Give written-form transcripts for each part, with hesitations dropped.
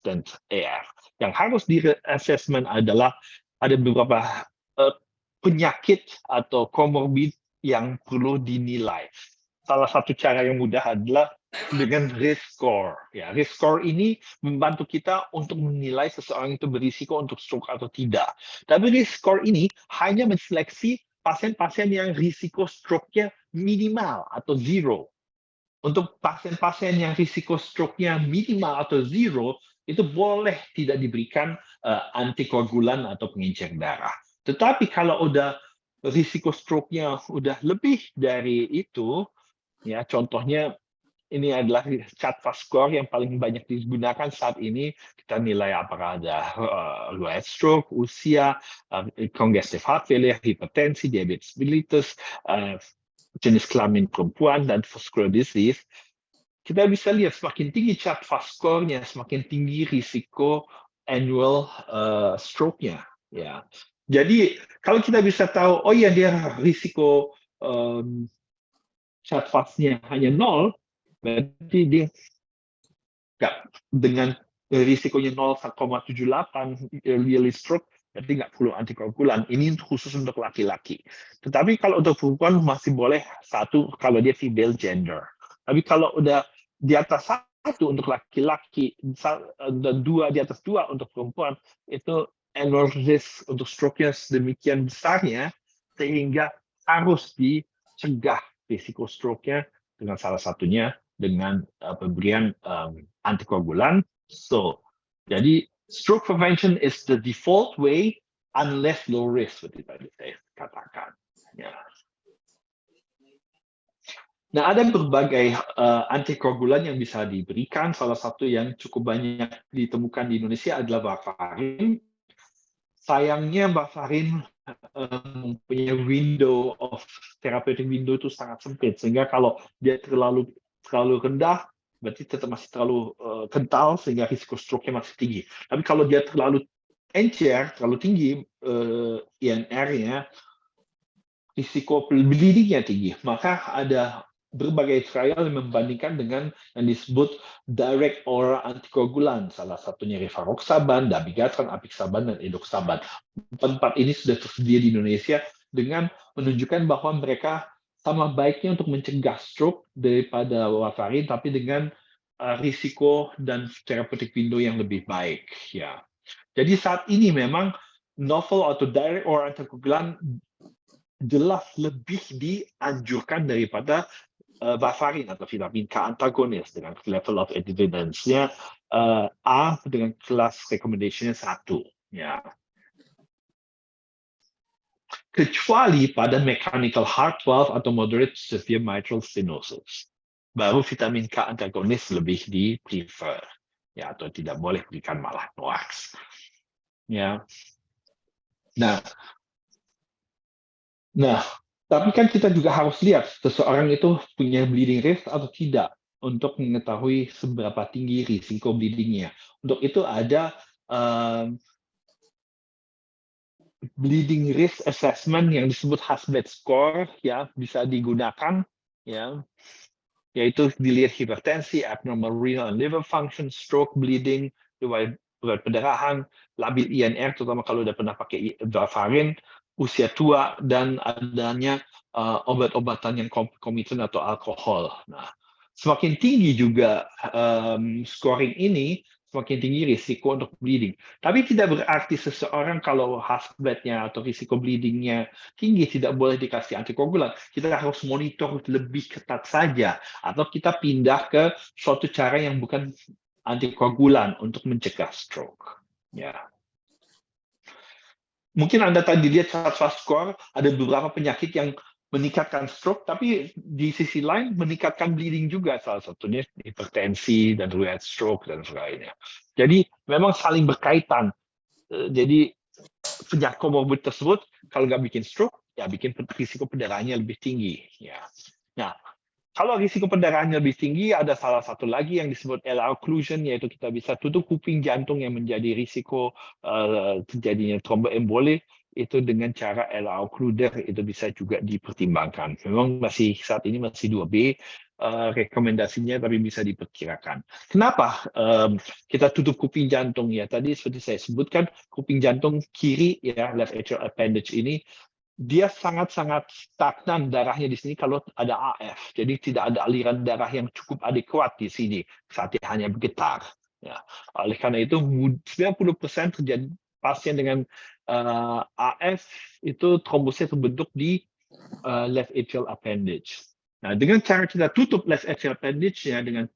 dan AF. Yang harus di-assessment adalah ada beberapa penyakit atau comorbid yang perlu dinilai. Salah satu cara yang mudah adalah dengan risk score. Ya, risk score ini membantu kita untuk menilai seseorang itu berisiko untuk stroke atau tidak. Tapi risk score ini hanya menseleksi pasien-pasien yang risiko stroke-nya minimal atau zero. Untuk pasien-pasien yang risiko stroke-nya minimal atau zero, itu boleh tidak diberikan antikoagulan atau pengencer darah. Tetapi kalau udah risiko stroke-nya udah lebih dari itu, ya contohnya ini adalah CHA2DS2 score yang paling banyak digunakan saat ini. Kita nilai apakah ada riwayat stroke, usia, congestive heart failure, hipertensi, diabetes mellitus, jenis kelamin perempuan, dan vascular disease. Kita bisa lihat semakin tinggi CHA2DS2 score-nya, semakin tinggi risiko annual stroke-nya. Ya. Jadi kalau kita bisa tahu, oh ya dia risiko CHA2DS2-nya hanya 0, berarti dia nggak dengan risikonya 0,78 yearly stroke, berarti nggak perlu antikoagulan. Ini khusus untuk laki-laki. Tetapi kalau untuk perempuan masih boleh satu kalau dia female gender. Tapi kalau udah di atas satu untuk laki-laki dan dua di atas dua untuk perempuan, itu annual risk untuk stroke-nya sedemikian besarnya sehingga harus dicegah risiko stroke-nya dengan salah satunya dengan pemberian antikoagulan. So, jadi stroke prevention is the default way unless low risk, seperti tadi saya katakan. Ya. Nah, ada berbagai antikoagulan yang bisa diberikan. Salah satu yang cukup banyak ditemukan di Indonesia adalah warfarin. Sayangnya warfarin mempunyai window of therapeutic window itu sangat sempit, sehingga kalau dia terlalu rendah, berarti tetap masih terlalu kental sehingga risiko stroke-nya masih tinggi. Tapi kalau dia terlalu encer, terlalu tinggi INR-nya, risiko bleeding-nya tinggi. Maka ada berbagai trial yang membandingkan dengan yang disebut direct oral antikoagulan, salah satunya rivaroxaban, dabigatran, apixaban, dan edoxaban. Empat ini sudah tersedia di Indonesia dengan menunjukkan bahwa mereka sama baiknya untuk mencegah stroke daripada warfarin, tapi dengan risiko dan therapeutic window yang lebih baik. Ya. Jadi saat ini memang novel atau direct oral antikoagulan jelas lebih dianjurkan daripada warfarin atau vitamin K antagonis dengan level of evidence-nya A dengan kelas recommendation-nya 1. Ya. Kecuali pada mechanical heart valve atau moderate severe mitral stenosis. Baru vitamin K antagonis lebih di-prefer. Ya, atau tidak boleh berikan malah NOACs. Ya. Nah, tapi kan kita juga harus lihat seseorang itu punya bleeding risk atau tidak untuk mengetahui seberapa tinggi risiko bleedingnya. Untuk itu ada bleeding risk assessment yang disebut Hasbet score, ya bisa digunakan, ya, yaitu dilihat hipertensi, abnormal renal and liver function, stroke, bleeding, riwayat pendarahan, labil INR, terutama kalau udah pernah pakai warfarin, usia tua, dan adanya obat-obatan yang komitan atau alkohol. Nah, semakin tinggi juga scoring ini, semakin tinggi risiko untuk bleeding. Tapi tidak berarti seseorang kalau Hasbet-nya atau risiko bleeding-nya tinggi tidak boleh dikasih antikoagulan. Kita harus monitor lebih ketat saja, atau kita pindah ke suatu cara yang bukan antikoagulan untuk mencegah stroke. Ya. Mungkin Anda tadi lihat CHA2DS2 score, ada beberapa penyakit yang meningkatkan stroke, tapi di sisi lain meningkatkan bleeding juga, salah satunya hipertensi dan riwayat stroke dan sebagainya. Jadi memang saling berkaitan. Jadi penyakit komorbid tersebut kalau nggak bikin stroke, ya bikin risiko pendarahannya lebih tinggi. Ya. Nah, kalau risiko pendarahannya lebih tinggi, ada salah satu lagi yang disebut LR occlusion, yaitu kita bisa tutup kuping jantung yang menjadi risiko terjadinya tromboemboli, itu dengan cara LR occluder, itu bisa juga dipertimbangkan. Memang saat ini masih 2B, rekomendasinya, tapi bisa diperkirakan. Kenapa kita tutup kuping jantung ya? Tadi seperti saya sebutkan, kuping jantung kiri ya, left atrial appendage ini dia sangat-sangat stagnan darahnya di sini kalau ada AF. Jadi tidak ada aliran darah yang cukup adekuat di sini saat dia hanya bergetar. Ya. Oleh karena itu 90% terjadi pasien dengan AF itu trombosnya terbentuk di left atrial appendage. Nah, dengan cara kita tutup left atrial appendage ya dengan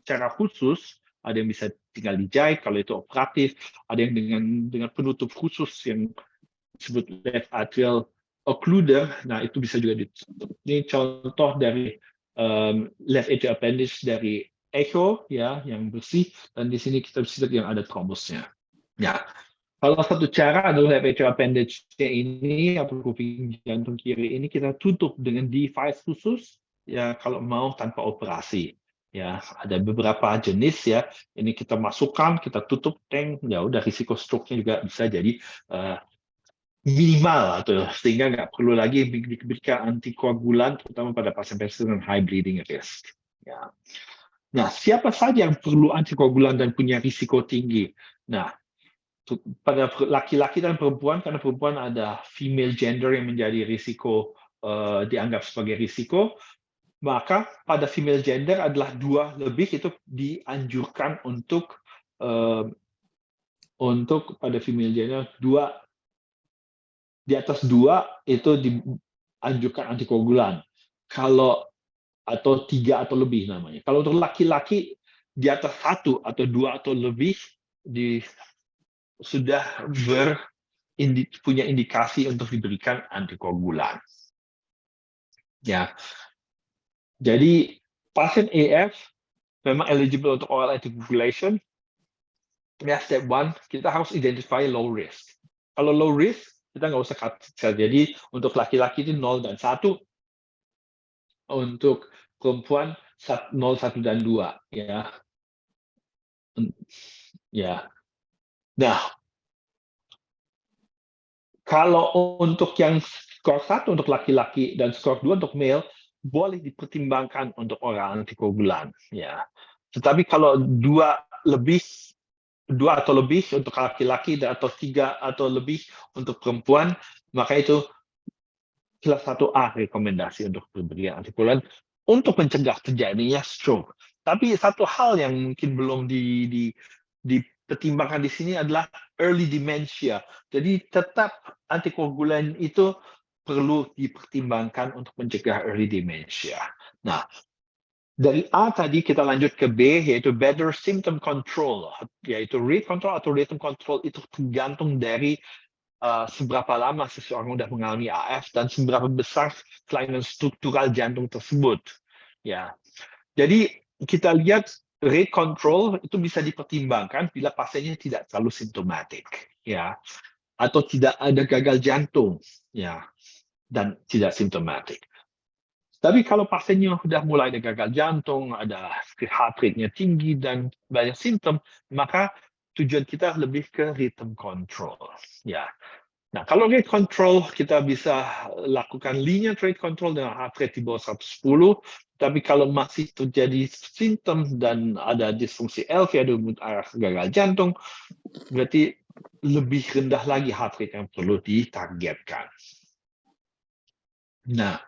cara khusus, ada yang bisa tinggal dijahit kalau itu operatif, ada yang dengan penutup khusus yang disebut left atrial occluder. Nah, itu bisa juga ditutup. Ini contoh dari left atrial appendage dari echo ya yang bersih, dan di sini kita bisa lihat yang ada trombosnya. Ya, salah satu cara adalah left atrial appendage-nya ini atau kuping jantung kiri ini kita tutup dengan device khusus ya kalau mau tanpa operasi. Ya, ada beberapa jenis ya. Ini kita masukkan, kita tutup tank, ya udah risiko stroke-nya juga bisa jadi minimal atau sehingga nggak perlu lagi diberikan antikoagulan terutama pada pasien-pasien dengan high bleeding risk. Ya. Nah, siapa saja yang perlu antikoagulan dan punya risiko tinggi? Nah, pada laki-laki dan perempuan, karena perempuan ada female gender yang menjadi risiko dianggap sebagai risiko, maka pada female gender adalah 2 lebih itu dianjurkan untuk pada female gender 2 di atas 2 itu dianjurkan antikoagulan. Kalau atau 3 atau lebih namanya. Kalau untuk laki-laki di atas 1 atau 2 atau lebih sudah punya indikasi untuk diberikan antikoagulan. Ya. Jadi pasien AF memang eligible untuk oral anticoagulation. Ya, step 1 kita harus identify low risk. Kalau low risk kita nggak usah cut. Jadi untuk laki-laki itu 0 dan 1, untuk perempuan 0, 1 dan 2 ya. Ya. Nah, kalau untuk yang skor 1 untuk laki-laki dan skor 2 untuk male, boleh dipertimbangkan untuk oral antikoagulan ya. Tetapi kalau 2 atau lebih untuk laki-laki atau 3 atau lebih untuk perempuan, maka itu kelas 1A rekomendasi untuk pemberian antikoagulan untuk mencegah terjadinya stroke. Tapi satu hal yang mungkin belum dipertimbangkan di sini adalah early dementia. Jadi tetap antikoagulan itu perlu dipertimbangkan untuk mencegah early dementia. Nah, dari A tadi kita lanjut ke B, yaitu better symptom control, yaitu rate control atau rhythm control itu tergantung dari seberapa lama seseorang sudah mengalami AF dan seberapa besar kelainan struktural jantung tersebut. Ya, jadi kita lihat rate control itu bisa dipertimbangkan bila pasiennya tidak terlalu simptomatik, ya, atau tidak ada gagal jantung, ya, dan tidak simptomatik. Tapi kalau pasiennya sudah mulai ada gagal jantung, ada heart rate-nya tinggi dan banyak simptom, maka tujuan kita lebih ke rhythm control, ya. Nah, kalau rate control kita bisa lakukan lenient rate control dengan heart rate di bawah 110, tapi kalau masih terjadi simptom dan ada disfungsi LV, ada arah gagal jantung, berarti lebih rendah lagi heart rate yang perlu ditargetkan. Nah,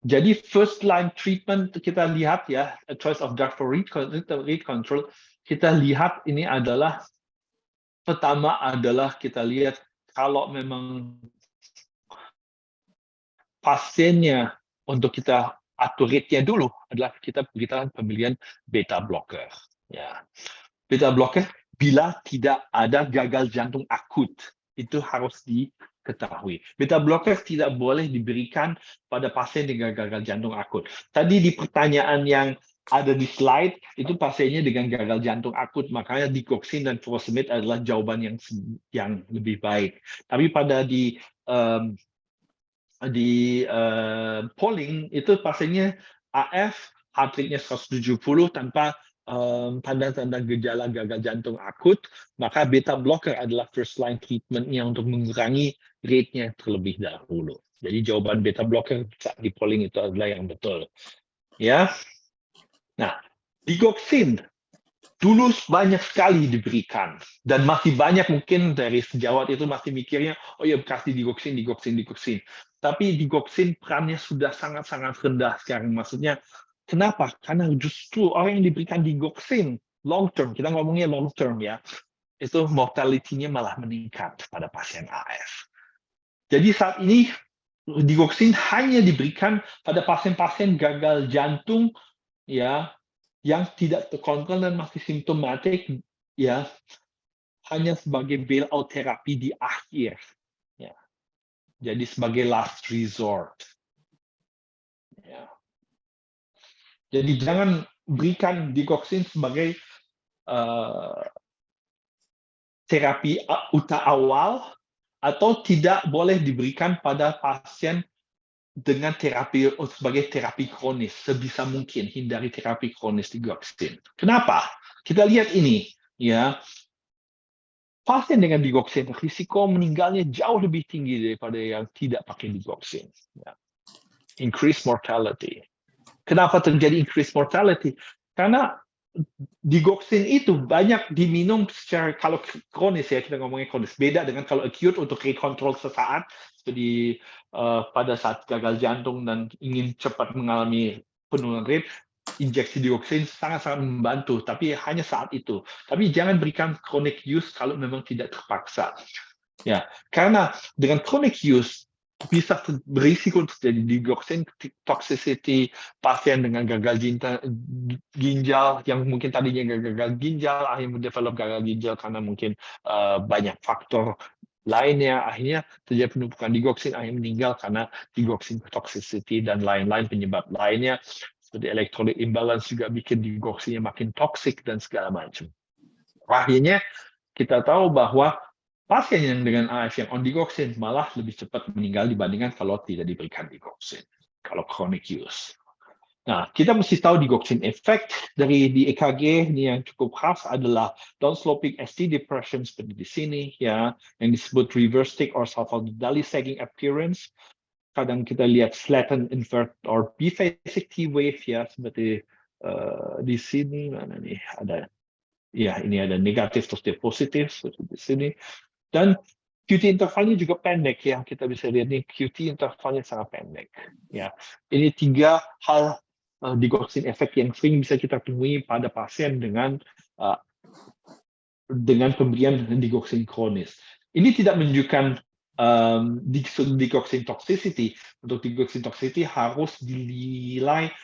jadi first line treatment kita lihat ya, a choice of drug for rate control, kita lihat ini adalah pertama adalah kita lihat kalau memang pasiennya untuk kita atur rate-nya dulu adalah kita berikan pemberian beta blocker. Ya. Beta blocker bila tidak ada gagal jantung akut, itu harus diketahui. Beta blocker tidak boleh diberikan pada pasien dengan gagal jantung akut. Tadi di pertanyaan yang ada di slide, itu pasiennya dengan gagal jantung akut, makanya digoxin dan furosemide adalah jawaban yang lebih baik. Tapi pada di polling itu pasiennya AF, heart rate-nya 170 tanpa tanda-tanda gejala gagal jantung akut, maka beta blocker adalah first line treatment-nya untuk mengurangi rate-nya terlebih dahulu. Jadi jawaban beta blocker saat di polling itu adalah yang betul. Ya. Nah, digoxin dulu banyak sekali diberikan dan masih banyak mungkin dari sejawat itu masih mikirnya oh ya kasih digoxin. Tapi digoxin perannya sudah sangat-sangat rendah sekarang. Maksudnya kenapa? Karena justru orang yang diberikan digoxin long term, kita ngomongnya long term ya, itu mortality-nya malah meningkat pada pasien AF. Jadi saat ini digoxin hanya diberikan pada pasien-pasien gagal jantung ya yang tidak terkontrol dan masih simptomatik ya hanya sebagai bailout terapi di akhir ya. Jadi sebagai last resort ya. Jadi jangan berikan digoxin sebagai terapi awal atau tidak boleh diberikan pada pasien dengan terapi sebagai terapi kronis. Sebisa mungkin hindari terapi kronis digoxin. Kenapa? Kita lihat ini ya. Pasien dengan digoxin risiko meninggalnya jauh lebih tinggi daripada yang tidak pakai digoxin. Ya. Increased mortality. Kenapa terjadi increased mortality? Karena digoxin itu banyak diminum secara kalau kronis ya, kita ngomongnya kronis, beda dengan kalau acute untuk rekontrol sesaat seperti pada saat gagal jantung dan ingin cepat mengalami penurunan rate, injeksi digoxin sangat-sangat membantu, tapi hanya saat itu. Tapi jangan berikan chronic use kalau memang tidak terpaksa. Ya, karena dengan chronic use bisa berisiko terjadi digoxin toxicity, pasien dengan gagal ginjal yang mungkin tadinya gagal ginjal akhirnya mendevelop gagal ginjal karena mungkin banyak faktor lainnya, akhirnya terjadi penumpukan digoxin, akhirnya meninggal karena digoxin toxicity dan lain-lain penyebab lainnya seperti electrolyte imbalance juga bikin digoxinnya makin toxic dan segala macam. Akhirnya kita tahu bahwa pasien yang dengan AF yang on digoxin malah lebih cepat meninggal dibandingkan kalau tidak diberikan digoxin, kalau chronic use. Nah, kita mesti tahu digoxin effect dari di EKG ini yang cukup khas adalah downsloping ST depression seperti di sini ya, yang disebut reverse tick or sulfaldehyde sagging appearance. Kadang kita lihat flatten invert or biphasic T wave ya, seperti di sini mana nih ada ya ini ada negatif terus dia positif seperti di sini. Dan QT intervalnya juga pendek ya, kita bisa lihat nih QT intervalnya sangat pendek. Ya, ini 3 hal digoxin effect yang sering bisa kita temui pada pasien dengan pemberian digoxin kronis. Ini tidak menunjukkan digoxin toxicity. Untuk digoxin toxicity harus dinilai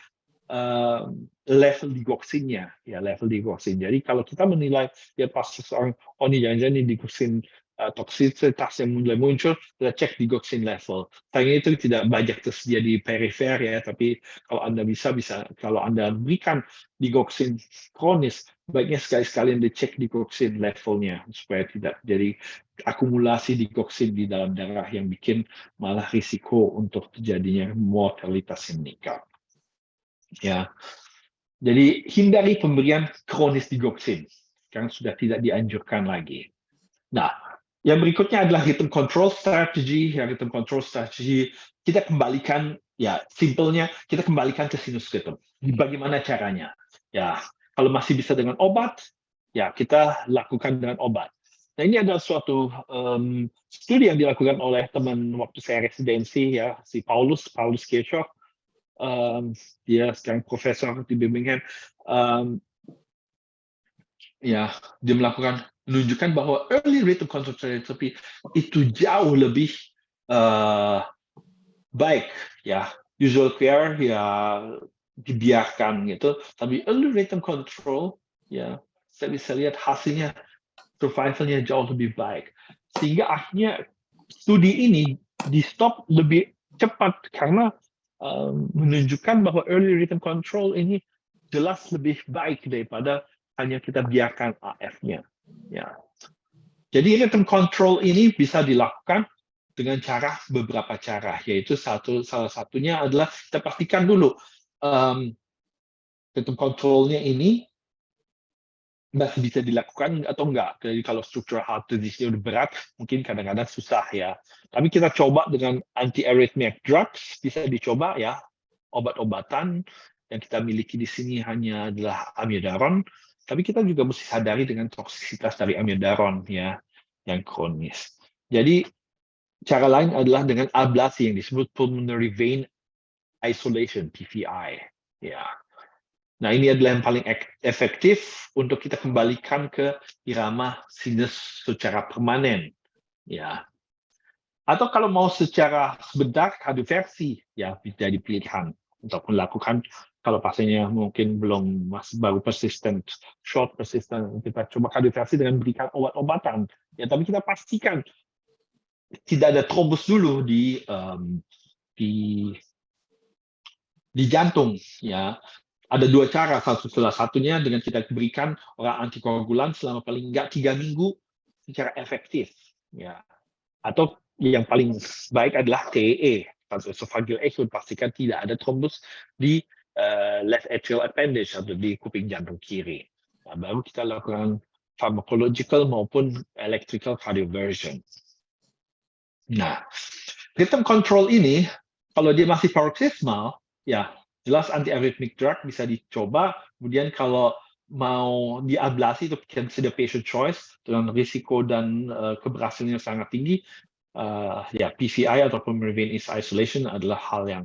level digoxinnya, ya level digoxin. Jadi kalau kita menilai ya pas seseorang, oh ini jangan-jangan ini digoxin toksisitas yang mulai muncul, kita cek digoxin level. Sayangnya itu tidak banyak tersedia di perifer ya, tapi kalau Anda bisa kalau Anda berikan digoxin kronis, baiknya sekali-sekali Anda cek digoxin levelnya supaya tidak jadi akumulasi digoxin di dalam darah yang bikin malah risiko untuk terjadinya mortalitas yang meningkat. Ya, jadi hindari pemberian kronis digoxin, karena sudah tidak dianjurkan lagi. Nah, yang berikutnya adalah rhythm control strategy. Ya, rhythm control strategy kita kembalikan, ya simpelnya kita kembalikan ke sinus rhythm. Bagaimana caranya? Ya, kalau masih bisa dengan obat, ya kita lakukan dengan obat. Nah, ini adalah suatu studi yang dilakukan oleh teman waktu saya residensi ya, si Paulus Kirchhoff. Dia sekarang profesor di Birmingham. Ya, dia menunjukkan bahwa early rhythm control therapy itu jauh lebih baik ya. Usual care ya dibiarkan gitu, tapi early rhythm control ya saya bisa lihat hasilnya survivalnya jauh lebih baik. Sehingga akhirnya studi ini di stop lebih cepat karena menunjukkan bahwa early rhythm control ini jelas lebih baik daripada hanya kita biarkan AF-nya. Ya. Jadi rhythm control ini bisa dilakukan dengan beberapa cara, yaitu salah satunya adalah kita pastikan dulu rhythm control-nya ini masih bisa dilakukan atau enggak. Jadi kalau structural heart disease udah berat, mungkin kadang-kadang susah ya. Tapi kita coba dengan anti-arrhythmic drugs, bisa dicoba ya. Obat-obatan yang kita miliki di sini hanya adalah amiodaron, tapi kita juga mesti sadari dengan toksisitas dari amiodaron ya, yang kronis. Jadi cara lain adalah dengan ablasi yang disebut pulmonary vein isolation (PVI). Ya. Nah, ini adalah yang paling efektif untuk kita kembalikan ke irama sinus secara permanen. Ya. Atau kalau mau secara sebentar, kardioversi ya jadi pilihan untuk melakukan kalau pasiennya mungkin belum masih baru persistent, short persistent, kita coba kardioversi dengan berikan obat-obatan. Ya, tapi kita pastikan tidak ada trombus dulu di jantung. Ya, ada dua cara, salah satunya dengan kita berikan orang antikoagulan selama paling enggak 3 minggu secara efektif. Ya. Atau yang paling baik adalah TEE, esophageal echo, pastikan tidak ada trombus di left atrial appendage atau di kuping jantung kiri. Nah, baru kita lakukan pharmacological maupun electrical cardioversion. Nah, rhythm control ini, kalau dia masih paroxysmal, ya jelas anti-arrhythmic drug bisa dicoba. Kemudian kalau mau diablasi itu consider patient choice dengan risiko dan keberhasilannya sangat tinggi. Ya PVI atau pulmonary vein isolation adalah hal yang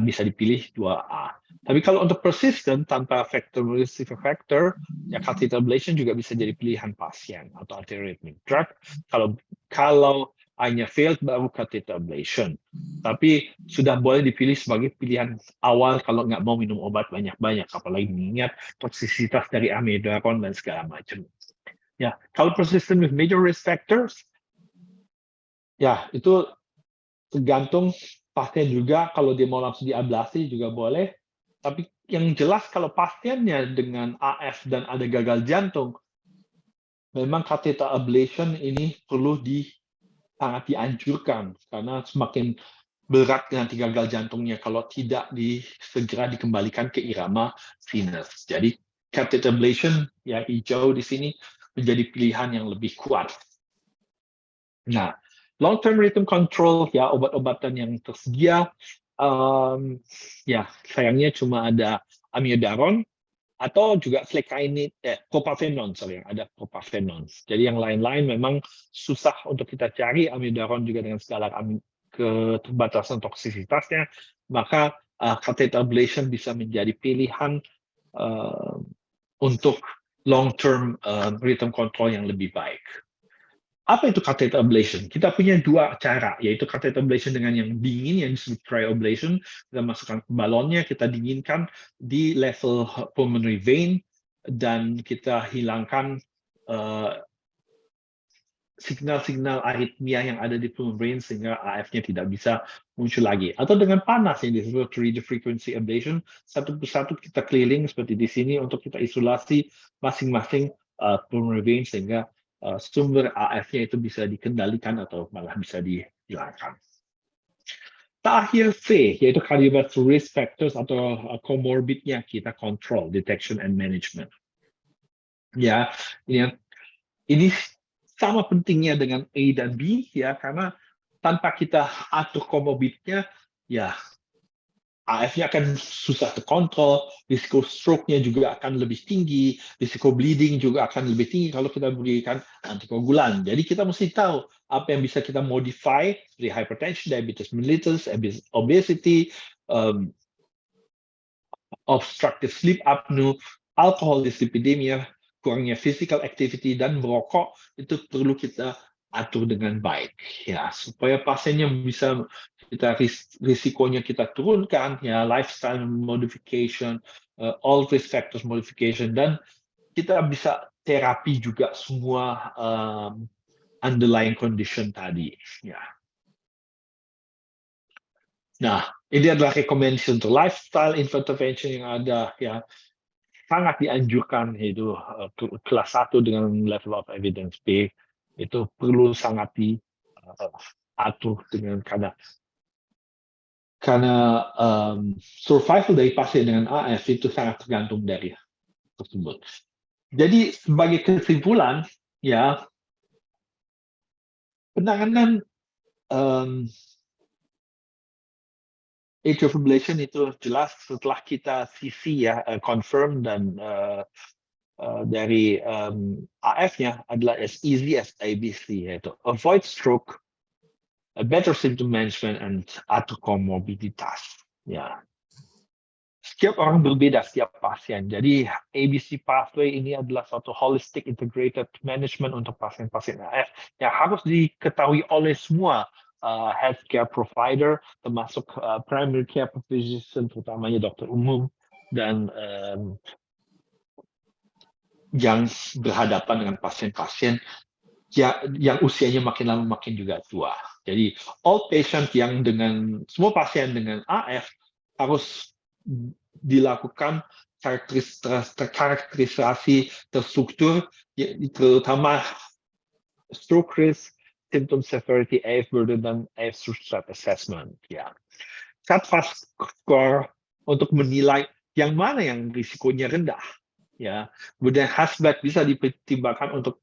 bisa dipilih 2A. Tapi kalau untuk persistent tanpa risk factor, ya catheter ablation juga bisa jadi pilihan pasien atau anti-arrhythmic drug. Kalau hanya failed baru catheter ablation. Tapi sudah boleh dipilih sebagai pilihan awal kalau nggak mau minum obat banyak-banyak, apalagi mengingat toksisitas dari amiodaron dan segala macam. Ya, kalau persistent with major risk factors, ya itu tergantung pasien juga. Kalau dia mau langsung diablasi juga boleh. Tapi yang jelas kalau pasiennya dengan AF dan ada gagal jantung, memang catheter ablation ini perlu sangat dianjurkan karena semakin berat nanti gagal jantungnya kalau tidak segera dikembalikan ke irama sinus. Jadi catheter ablation ya hijau di sini menjadi pilihan yang lebih kuat. Nah, long term rhythm control ya obat-obatan yang tersedia ya sayangnya cuma ada amiodaron atau juga propafenone, ada propafenone. Jadi yang lain-lain memang susah untuk kita cari, amiodaron juga dengan segala keterbatasan toksisitasnya, maka catheter ablation bisa menjadi pilihan untuk long-term rhythm control yang lebih baik. Apa itu catheter ablation? Kita punya dua cara, yaitu catheter ablation dengan yang dingin, yang disebut cryoablation. Kita masukkan balonnya, kita dinginkan di level pulmonary vein, dan kita hilangkan signal-signal aritmia yang ada di pulmonary vein sehingga AF-nya tidak bisa muncul lagi. Atau dengan panas yang disebut radio frequency ablation, satu persatu kita keliling seperti di sini untuk kita isolasi masing-masing pulmonary vein sehingga sumber AF-nya itu bisa dikendalikan atau malah bisa dihilangkan. Terakhir C, yaitu cardiovascular risk factors atau comorbidnya kita control, detection and management. Ya, ini sama pentingnya dengan A dan B ya, karena tanpa kita atur comorbidnya, ya AF-nya akan susah terkontrol, risiko stroke-nya juga akan lebih tinggi, risiko bleeding juga akan lebih tinggi kalau kita berikan antikoagulan. Jadi kita mesti tahu apa yang bisa kita modify, seperti hypertension, diabetes mellitus, obesity, obstructive sleep apnea, alcohol dyslipidemia, kurangnya physical activity, dan merokok, itu perlu kita atur dengan baik ya supaya pasiennya bisa risikonya kita turunkan ya, lifestyle modification, all risk factors modification, dan kita bisa terapi juga semua underlying condition tadi ya. Nah, ini adalah recommendation untuk lifestyle intervention yang ada ya, sangat dianjurkan, yaitu kelas 1 dengan level of evidence B itu perlu sangat diatur dengan karena survival dari pasien dengan AF itu sangat tergantung dari tersebut. Jadi sebagai kesimpulan, ya, penanganan atrial fibrillation itu jelas setelah kita CC ya, confirm dan dari AF-nya adalah as easy as ABC, yaitu avoid stroke, a better symptom management, and atau komorbiditas. Ya, setiap orang berbeda, setiap pasien. Jadi ABC pathway ini adalah suatu holistic integrated management untuk pasien-pasien AF yang harus diketahui oleh semua healthcare provider, termasuk primary care physician, terutamanya dokter umum, dan yang berhadapan dengan pasien-pasien yang usianya makin lama makin juga tua. Jadi all patient semua pasien dengan AF harus dilakukan karakterisasi terstruktur, terutama stroke risk, symptom severity, AF burden, dan AF stress assessment. Ya, CAT-FAST score untuk menilai yang mana yang risikonya rendah. Ya, kemudian HAS-BLAD bisa dipertimbangkan untuk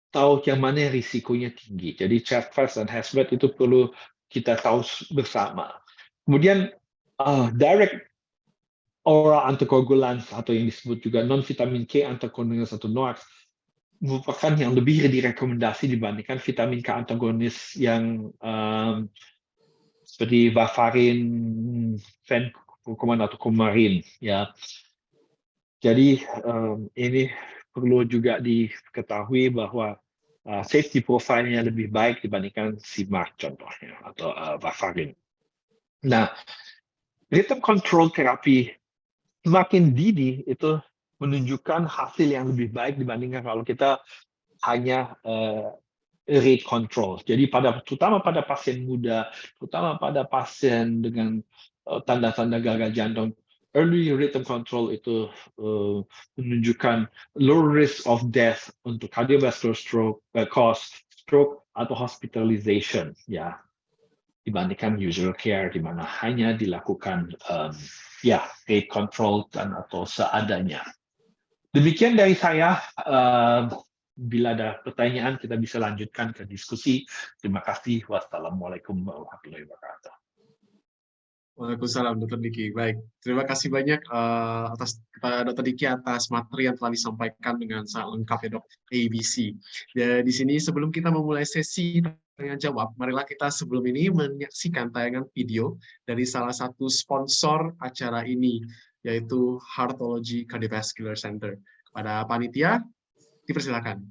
tahu yang mana yang risikonya tinggi. Jadi CAT-FAST dan HAS-BLAD itu perlu kita tahu bersama. Kemudian direct oral anticoagulans atau yang disebut juga non-vitamin K antagonis atau NOACs merupakan yang lebih direkomendasi dibandingkan vitamin K antagonis yang seperti warfarin, fenfluramine atau coumarin. Ya, jadi ini perlu juga diketahui bahwa safety profile-nya lebih baik dibandingkan CMAC contohnya atau warfarin. Nah, rhythm control terapi semakin dini itu menunjukkan hasil yang lebih baik dibandingkan kalau kita hanya rate control. Jadi terutama pada pasien muda, terutama pada pasien dengan tanda-tanda gagal jantung, early rhythm control itu menunjukkan low risk of death untuk cardiovascular stroke, stroke atau hospitalization, ya, dibandingkan usual care di mana hanya dilakukan rate control dan atau seadanya. Demikian dari saya. Bila ada pertanyaan, kita bisa lanjutkan ke diskusi. Terima kasih. Wassalamualaikum warahmatullahi wabarakatuh. Waalaikumsalam, Dr. Diki. Baik, terima kasih banyak atas Dr. Diki atas materi yang telah disampaikan dengan sangat lengkap ya, Dok, ABC. Dan di sini sebelum kita memulai sesi tanya jawab, marilah kita sebelum ini menyaksikan tayangan video dari salah satu sponsor acara ini, yaitu Heartology Cardiovascular Center. Kepada panitia, dipersilakan.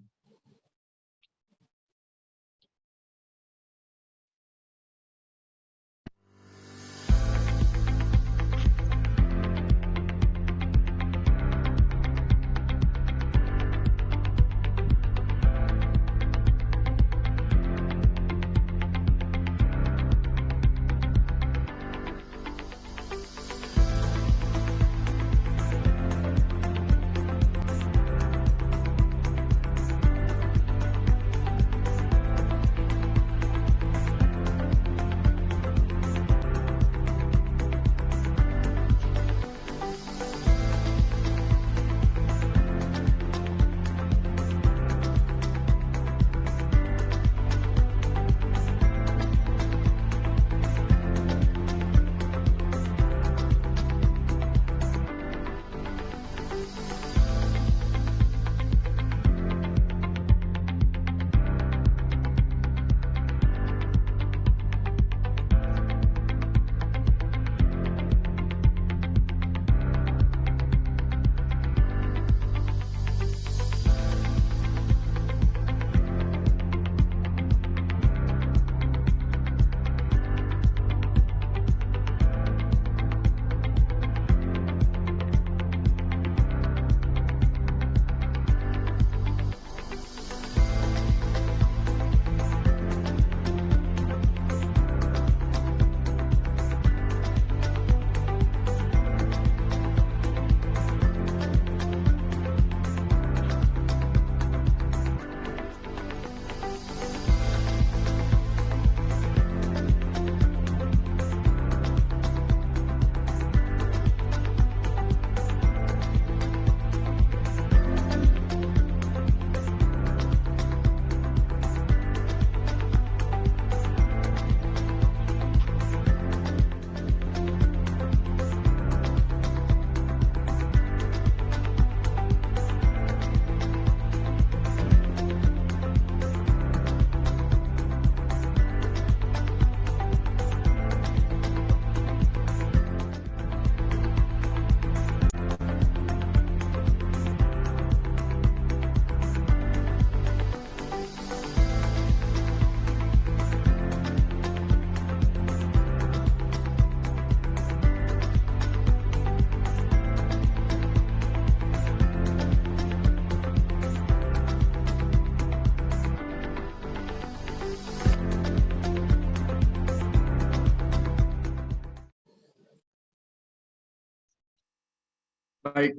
Baik,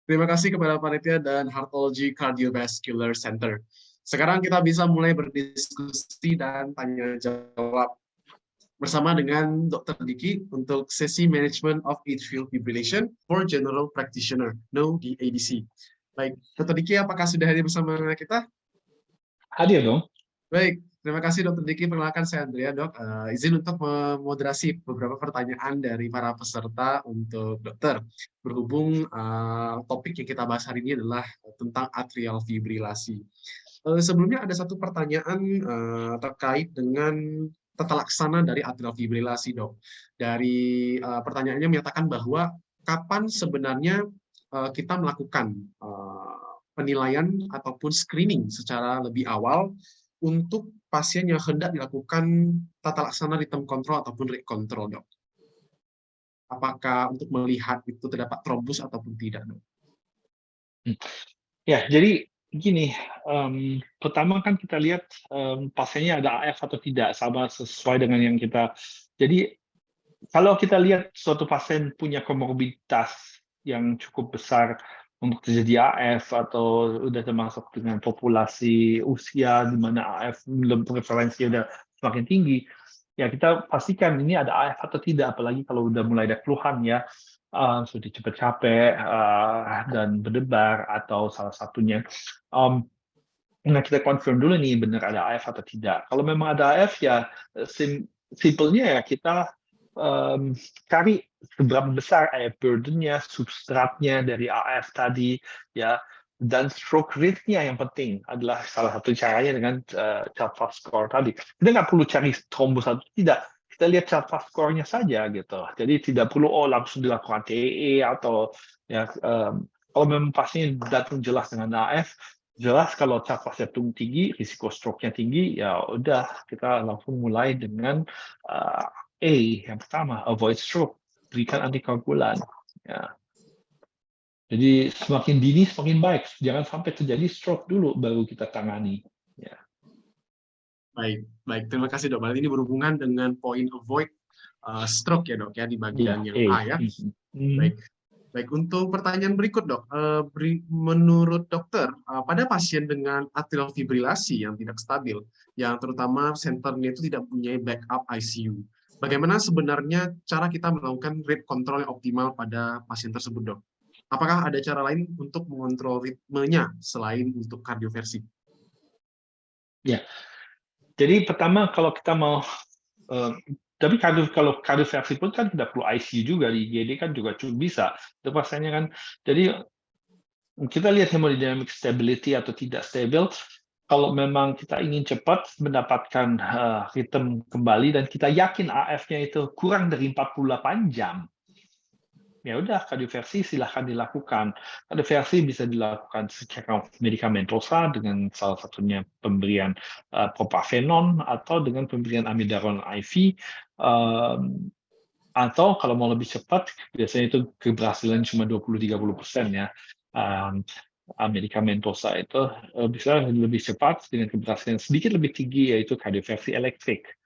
terima kasih kepada panitia dan Heartology Cardiovascular Center. Sekarang kita bisa mulai berdiskusi dan tanya jawab bersama dengan Dr. Diki untuk sesi Management of Atrial Fibrillation for General Practitioner, no di ABC. Baik, Dr. Diki, apakah sudah hadir bersama kita? Hadir dong. Baik, terima kasih Dr. Diki. Perkenalkan saya Andrea, Dok. Izin untuk memoderasi beberapa pertanyaan dari para peserta untuk dokter. Berhubung topik yang kita bahas hari ini adalah tentang atrial fibrilasi. Sebelumnya ada satu pertanyaan terkait dengan tata laksana dari atrial fibrilasi, Dok. Dari pertanyaannya menyatakan bahwa kapan sebenarnya kita melakukan penilaian ataupun screening secara lebih awal untuk pasien yang hendak dilakukan tata laksana rhythm control ataupun rate control, Dok. Apakah untuk melihat itu terdapat trombus ataupun tidak, Dok? Ya, jadi gini, pertama kan kita lihat pasiennya ada AF atau tidak, sama sesuai dengan yang kita. Jadi kalau kita lihat suatu pasien punya komorbiditas yang cukup besar untuk terjadi AF atau udah termasuk dengan populasi usia di mana AF prevalensinya udah semakin tinggi, ya kita pastikan ini ada AF atau tidak, apalagi kalau udah mulai ada keluhan ya, sudah cepat capek dan berdebar atau salah satunya. Nah, kita confirm dulu nih benar ada AF atau tidak. Kalau memang ada AF ya simpelnya ya kita cari seberapa besar AF burden-nya, substratnya dari AF tadi, ya, dan stroke rate-nya yang penting adalah salah satu caranya dengan chart fast score tadi. Kita nggak perlu cari trombus atau tidak, kita lihat chart fast score-nya saja gitu. Jadi tidak perlu langsung dilakukan TEE atau ya kalau memang pasiennya datang jelas dengan AF, jelas kalau chart fast-nya tinggi, risiko stroke-nya tinggi, ya udah kita langsung mulai dengan yang pertama, avoid stroke, berikan antikoagulan. Ya. Jadi semakin dini semakin baik, jangan sampai terjadi stroke dulu baru kita tangani. Ya. Baik, baik. Terima kasih, Dok. Berarti ini berhubungan dengan poin avoid stroke ya, Dok, ya, di bagian yang A ya. Baik. Baik, untuk pertanyaan berikut, Dok. Menurut dokter, pada pasien dengan atrial fibrilasi yang tidak stabil, yang terutama senternya itu tidak punya backup ICU, bagaimana sebenarnya cara kita melakukan rate control yang optimal pada pasien tersebut, Dok? Apakah ada cara lain untuk mengontrol ritmenya selain untuk kardioversi? Ya, jadi pertama kalau kita mau, tapi kalau kardioversi pun kan tidak perlu ICU juga, di IGD kan juga bisa. Itu pasiennya kan, jadi kita lihat hemodynamic stability atau tidak stabil. Kalau memang kita ingin cepat mendapatkan ritme kembali dan kita yakin AF-nya itu kurang dari 48 jam, ya udah kardioversi silahkan dilakukan. Kardioversi bisa dilakukan secara medikamentosa dengan salah satunya pemberian propafenon atau dengan pemberian amiodaron IV. Atau kalau mau lebih cepat, biasanya itu keberhasilan cuma 20-30% ya. Medikamentosa itu bisa lebih cepat dengan keberhasilan sedikit lebih tinggi, yaitu kardioversi elektrik.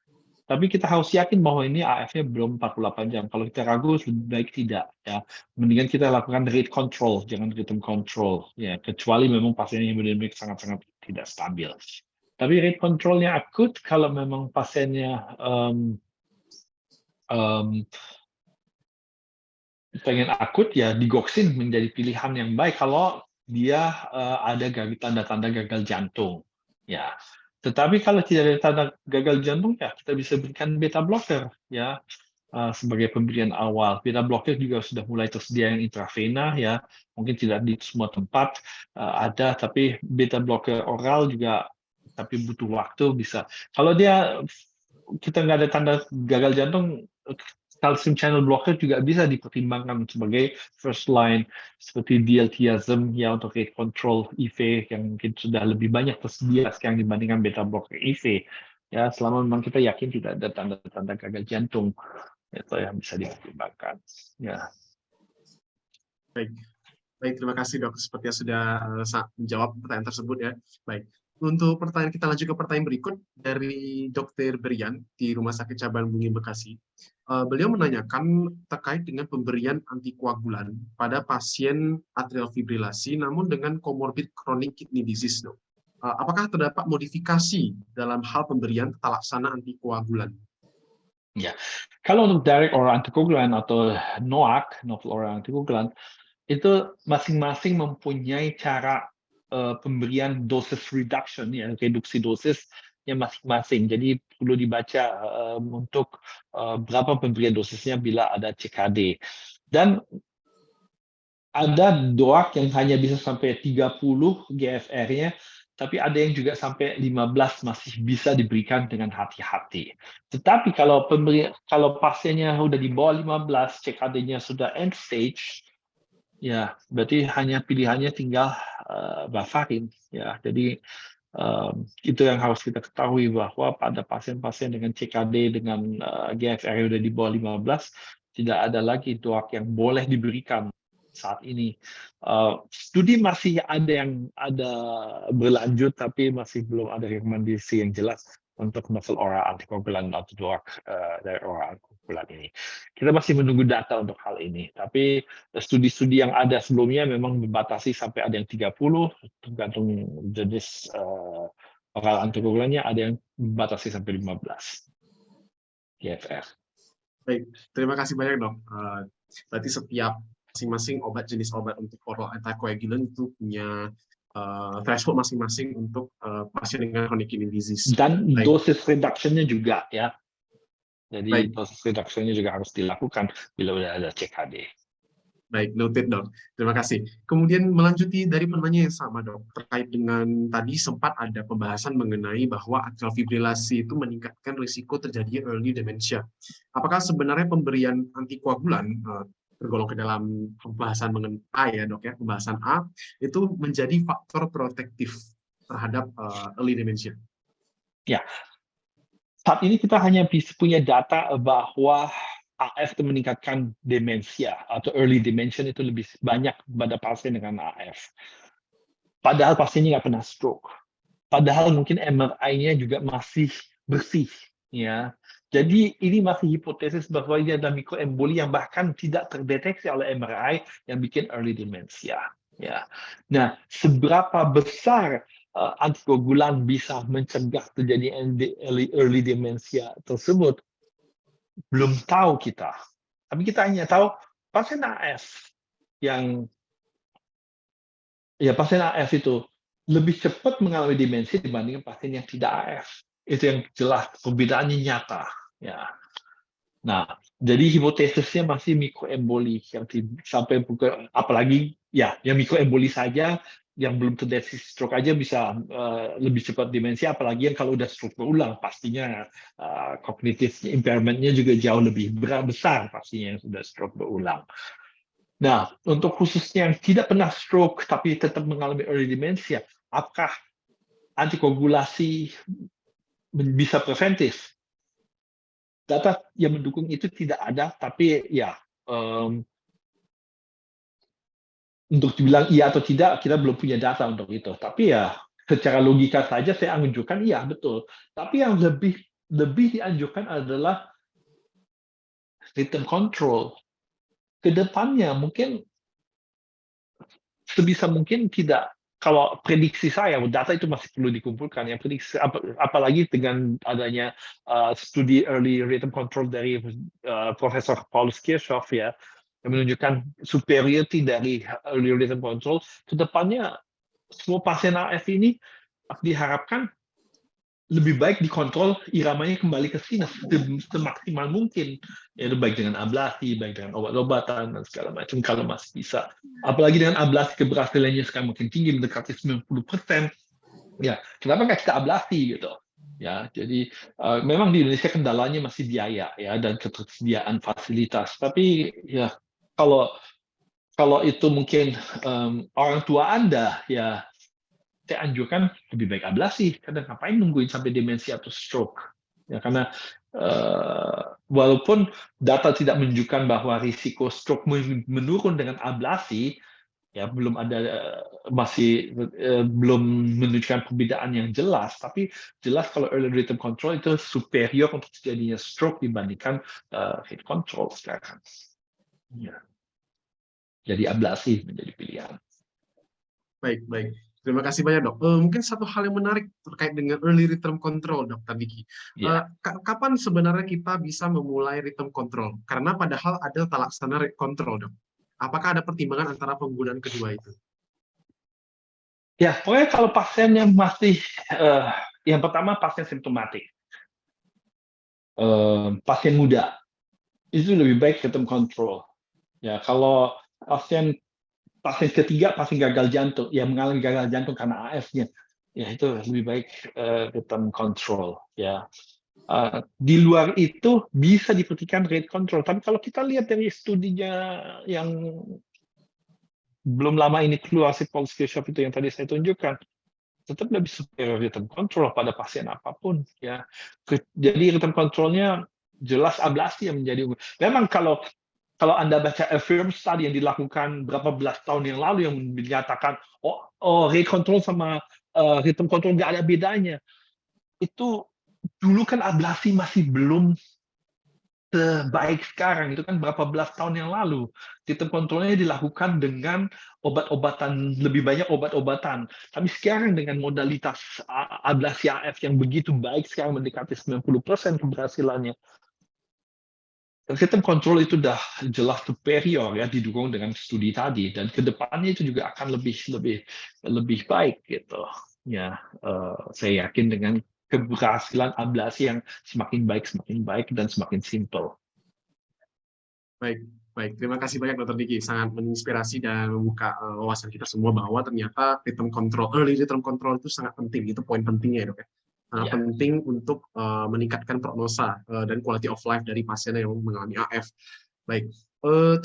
Tapi kita harus yakin bahwa ini AF-nya belum 48 jam. Kalau kita ragu, lebih baik tidak. Ya. Mendingan kita lakukan rate control, jangan rhythm control. Ya, kecuali memang pasiennya hemodinamik sangat-sangat tidak stabil. Tapi rate controlnya akut kalau memang pasiennya pengen akut, ya digoksin menjadi pilihan yang baik kalau dia ada tanda-tanda gagal jantung. Ya. Tetapi kalau tidak ada tanda gagal jantung, ya kita bisa berikan beta blocker ya sebagai pemberian awal. Beta blocker juga sudah mulai tersedia yang intravena ya, mungkin tidak di semua tempat ada, tapi beta blocker oral juga, tapi butuh waktu bisa. Kalau kita nggak ada tanda gagal jantung, calcium channel blocker juga bisa dipertimbangkan sebagai first line, seperti diltiazem ya untuk rate control IV yang mungkin sudah lebih banyak tersedia sekarang dibandingkan beta blocker IV. Ya, selama memang kita yakin tidak ada tanda-tanda gagal jantung, itu yang bisa dipertimbangkan. Ya. Baik, baik. Terima kasih, Dok. Sepertinya sudah menjawab pertanyaan tersebut ya. Baik. Untuk pertanyaan, kita lanjut ke pertanyaan berikut dari Dr. Berian di Rumah Sakit Cabang Bumi Bekasi. Beliau menanyakan terkait dengan pemberian antikoagulan pada pasien atrial fibrilasi namun dengan comorbid chronic kidney disease, dok. Apakah terdapat modifikasi dalam hal pemberian tata laksana antikoagulan? Ya, kalau untuk direct oral antikoagulan atau NOAC, novel oral antikoagulan, itu masing-masing mempunyai cara pemberian dosis reduction, ya, reduksi dosis yang masing-masing. Jadi perlu dibaca untuk berapa pemberian dosisnya bila ada CKD. Dan ada DOAC yang hanya bisa sampai 30 GFR-nya, tapi ada yang juga sampai 15 masih bisa diberikan dengan hati-hati. Tetapi kalau pasiennya sudah di bawah 15, CKD-nya sudah end stage, ya berarti hanya pilihannya tinggal warfarin. Ya, jadi itu yang harus kita ketahui, bahwa pada pasien-pasien dengan CKD dengan GFR yang sudah di bawah 15, tidak ada lagi DOAC yang boleh diberikan saat ini. Studi masih ada berlanjut, tapi masih belum ada rekomendasi yang jelas untuk novel oral antikoagulan atau DOAC dari oral antikoagulan ini. Kita masih menunggu data untuk hal ini, tapi studi-studi yang ada sebelumnya memang membatasi sampai ada yang 30, tergantung jenis oral antikoagulannya, ada yang membatasi sampai 15 GFR. Baik, terima kasih banyak, dok. Berarti setiap masing-masing jenis obat untuk oral anticoagulant itu punya threshold masing-masing untuk pasien dengan chronic kidney disease. Dan Baik. dosis reduction-nya juga, ya. Jadi Baik. dosis reduction-nya juga harus dilakukan bila sudah ada CKD. Baik, noted, dok. Terima kasih. Kemudian melanjuti dari penanya yang sama, dok, terkait dengan tadi sempat ada pembahasan mengenai bahwa atrial fibrilasi itu meningkatkan risiko terjadinya early dementia. Apakah sebenarnya pemberian antikoagulan tergolong ke dalam pembahasan mengenai A, ya, dok, ya, pembahasan A itu menjadi faktor protektif terhadap early dementia? Ya, saat ini kita hanya bisa punya data bahwa AF itu meningkatkan demensia atau early dementia itu lebih banyak pada pasien dengan AF. Padahal pasiennya nggak pernah stroke. Padahal mungkin MRI-nya juga masih bersih, ya. Jadi ini masih hipotesis bahwa ini ada mikroemboli yang bahkan tidak terdeteksi oleh MRI yang bikin early dementia. Ya. Nah, seberapa besar antikoagulan bisa mencegah terjadi early dementia tersebut, belum tahu kita. Tapi kita hanya tahu pasien AF pasien AF itu lebih cepat mengalami demensi dibandingkan pasien yang tidak AF. Itu yang jelas, perbedaannya nyata. Ya. Nah, jadi hipotesisnya masih mikroemboli yang sampai apalagi ya yang mikroemboli saja yang belum terdeteksi stroke aja bisa lebih cepat demensi, apalagi yang kalau udah stroke berulang pastinya cognitive impairment-nya juga jauh lebih besar pastinya yang sudah stroke berulang. Nah, untuk khususnya yang tidak pernah stroke tapi tetap mengalami early dementia, apakah antikoagulasi bisa preventif? Data yang mendukung itu tidak ada, tapi ya untuk dibilang iya atau tidak, kita belum punya data untuk itu. Tapi ya secara logika saja saya anjurkan iya, betul. Tapi yang lebih dianjurkan adalah rhythm control. Kedepannya mungkin sebisa mungkin tidak, kalau prediksi saya, data itu masih perlu dikumpulkan, ya, prediksi, apalagi dengan adanya studi early rhythm control dari Profesor Paulus Kirchhoff, ya, yang menunjukkan superiority dari early rhythm control, kedepannya semua pasien AF ini diharapkan lebih baik dikontrol iramanya kembali ke sini semaksimal mungkin, ya, baik dengan ablasi, baik dengan obat-obatan dan segala macam kalau masih bisa. Apalagi dengan ablasi keberhasilannya sekarang makin tinggi, mendekati 90%. Ya, kenapa nggak kita ablasi gitu? Ya, jadi memang di Indonesia kendalanya masih biaya, ya, dan ketersediaan fasilitas. Tapi ya kalau itu mungkin orang tua Anda, ya, saya anjurkan lebih baik ablasi, karena ngapain nungguin sampai demensi atau stroke, ya, karena walaupun data tidak menunjukkan bahwa risiko stroke menurun dengan ablasi, ya, belum ada masih belum menunjukkan perbedaan yang jelas, tapi jelas kalau early rhythm control itu superior untuk terjadinya stroke dibandingkan head control sekarang. Ya. Jadi ablasi menjadi pilihan. Baik, baik. Terima kasih banyak, Dok. Mungkin satu hal yang menarik terkait dengan early rhythm control, Dr. Diki. Ya. Kapan sebenarnya kita bisa memulai rhythm control? Karena padahal ada tata laksana rate control, Dok. Apakah ada pertimbangan antara penggunaan kedua itu? Ya, pokoknya kalau pasien yang masih, yang pertama pasien simptomatik, pasien muda, itu lebih baik rhythm control. Ya, kalau pasien ketiga pasien gagal jantung, ya mengalami gagal jantung karena AF-nya, ya itu lebih baik rhythm control. Ya, di luar itu bisa diperhatikan rate control. Tapi kalau kita lihat dari studinya yang belum lama ini keluar si Paul Skirchhoff itu yang tadi saya tunjukkan, tetap lebih superior rhythm control pada pasien apapun. Ya, jadi rhythm controlnya jelas ablasi yang menjadi. Memang kalau Anda baca Affirm study yang dilakukan berapa belas tahun yang lalu yang menyatakan rate control sama rhythm control nggak ada bedanya. Itu dulu kan ablasi masih belum sebaik sekarang, itu kan berapa belas tahun yang lalu. Rhythm controlnya dilakukan dengan obat-obatan, lebih banyak obat-obatan. Tapi sekarang dengan modalitas ablasi AF yang begitu baik, sekarang mendekati 90% keberhasilannya, rhythm control itu sudah jelas superior ya, didukung dengan studi tadi, dan kedepannya itu juga akan lebih baik gitu. Ya, saya yakin dengan keberhasilan ablasi yang semakin baik dan semakin simple. Baik, baik. Terima kasih banyak, Dr. Diki. Sangat menginspirasi dan membuka wawasan kita semua bahwa ternyata rhythm control, early rhythm control itu sangat penting. Itu poin pentingnya ya, Dok ya. Sangat Ya. penting untuk meningkatkan prognosa dan quality of life dari pasien yang mengalami AF. Baik,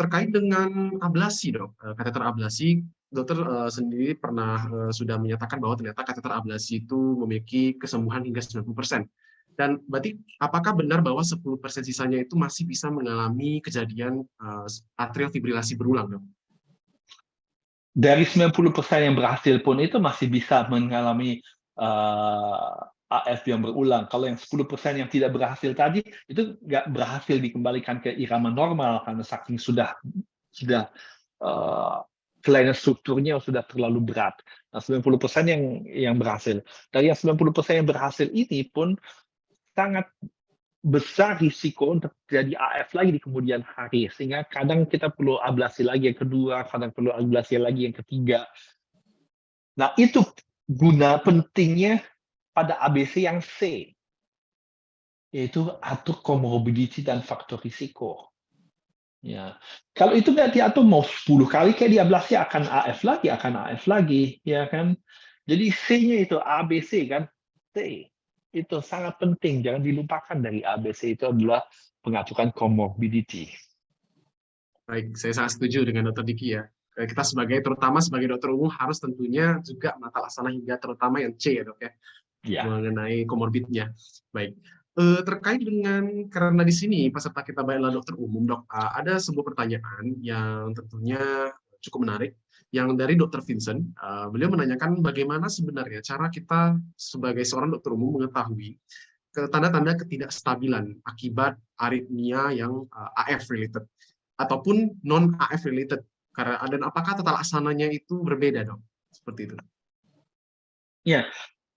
terkait dengan ablasi, Dok, kateter ablasi, dokter sendiri pernah sudah menyatakan bahwa ternyata kateter ablasi itu memiliki kesembuhan hingga 90%. Dan berarti apakah benar bahwa 10% sisanya itu masih bisa mengalami kejadian atrial fibrilasi berulang, Dok? Dari 90% yang berhasil pun itu masih bisa mengalami AF yang berulang. Kalau yang 10% yang tidak berhasil tadi, itu nggak berhasil dikembalikan ke irama normal karena saking sudah kelainan strukturnya sudah terlalu berat. Nah, 90% yang berhasil. Dari yang 90% yang berhasil ini pun sangat besar risiko untuk terjadi AF lagi di kemudian hari, sehingga kadang kita perlu ablasi lagi yang kedua, kadang perlu ablasi lagi yang ketiga. Nah, itu guna pentingnya pada ABC yang C, yaitu atur komorbidity dan faktor risiko. Ya, kalau itu nggak diatur mau 10 kali kayak diablasi akan AF lagi, ya kan? Jadi C-nya itu ABC kan, C. Itu sangat penting, jangan dilupakan dari ABC itu adalah pengaturan comorbidity. Baik, saya sangat setuju dengan Dr. Diki ya. Kita terutama sebagai dokter umum harus tentunya juga menata laksana hingga terutama yang C ya, Dok ya, Ya. mengenai komorbidnya. Baik, terkait dengan, karena di sini peserta kita adalah dokter umum, Dok, ada sebuah pertanyaan yang tentunya cukup menarik, yang dari Dr. Vincent. Beliau menanyakan bagaimana sebenarnya cara kita sebagai seorang dokter umum mengetahui tanda-tanda ketidakstabilan akibat aritmia yang AF related ataupun non AF related, karena dan apakah tata laksananya itu berbeda, Dok? Seperti itu. Ya,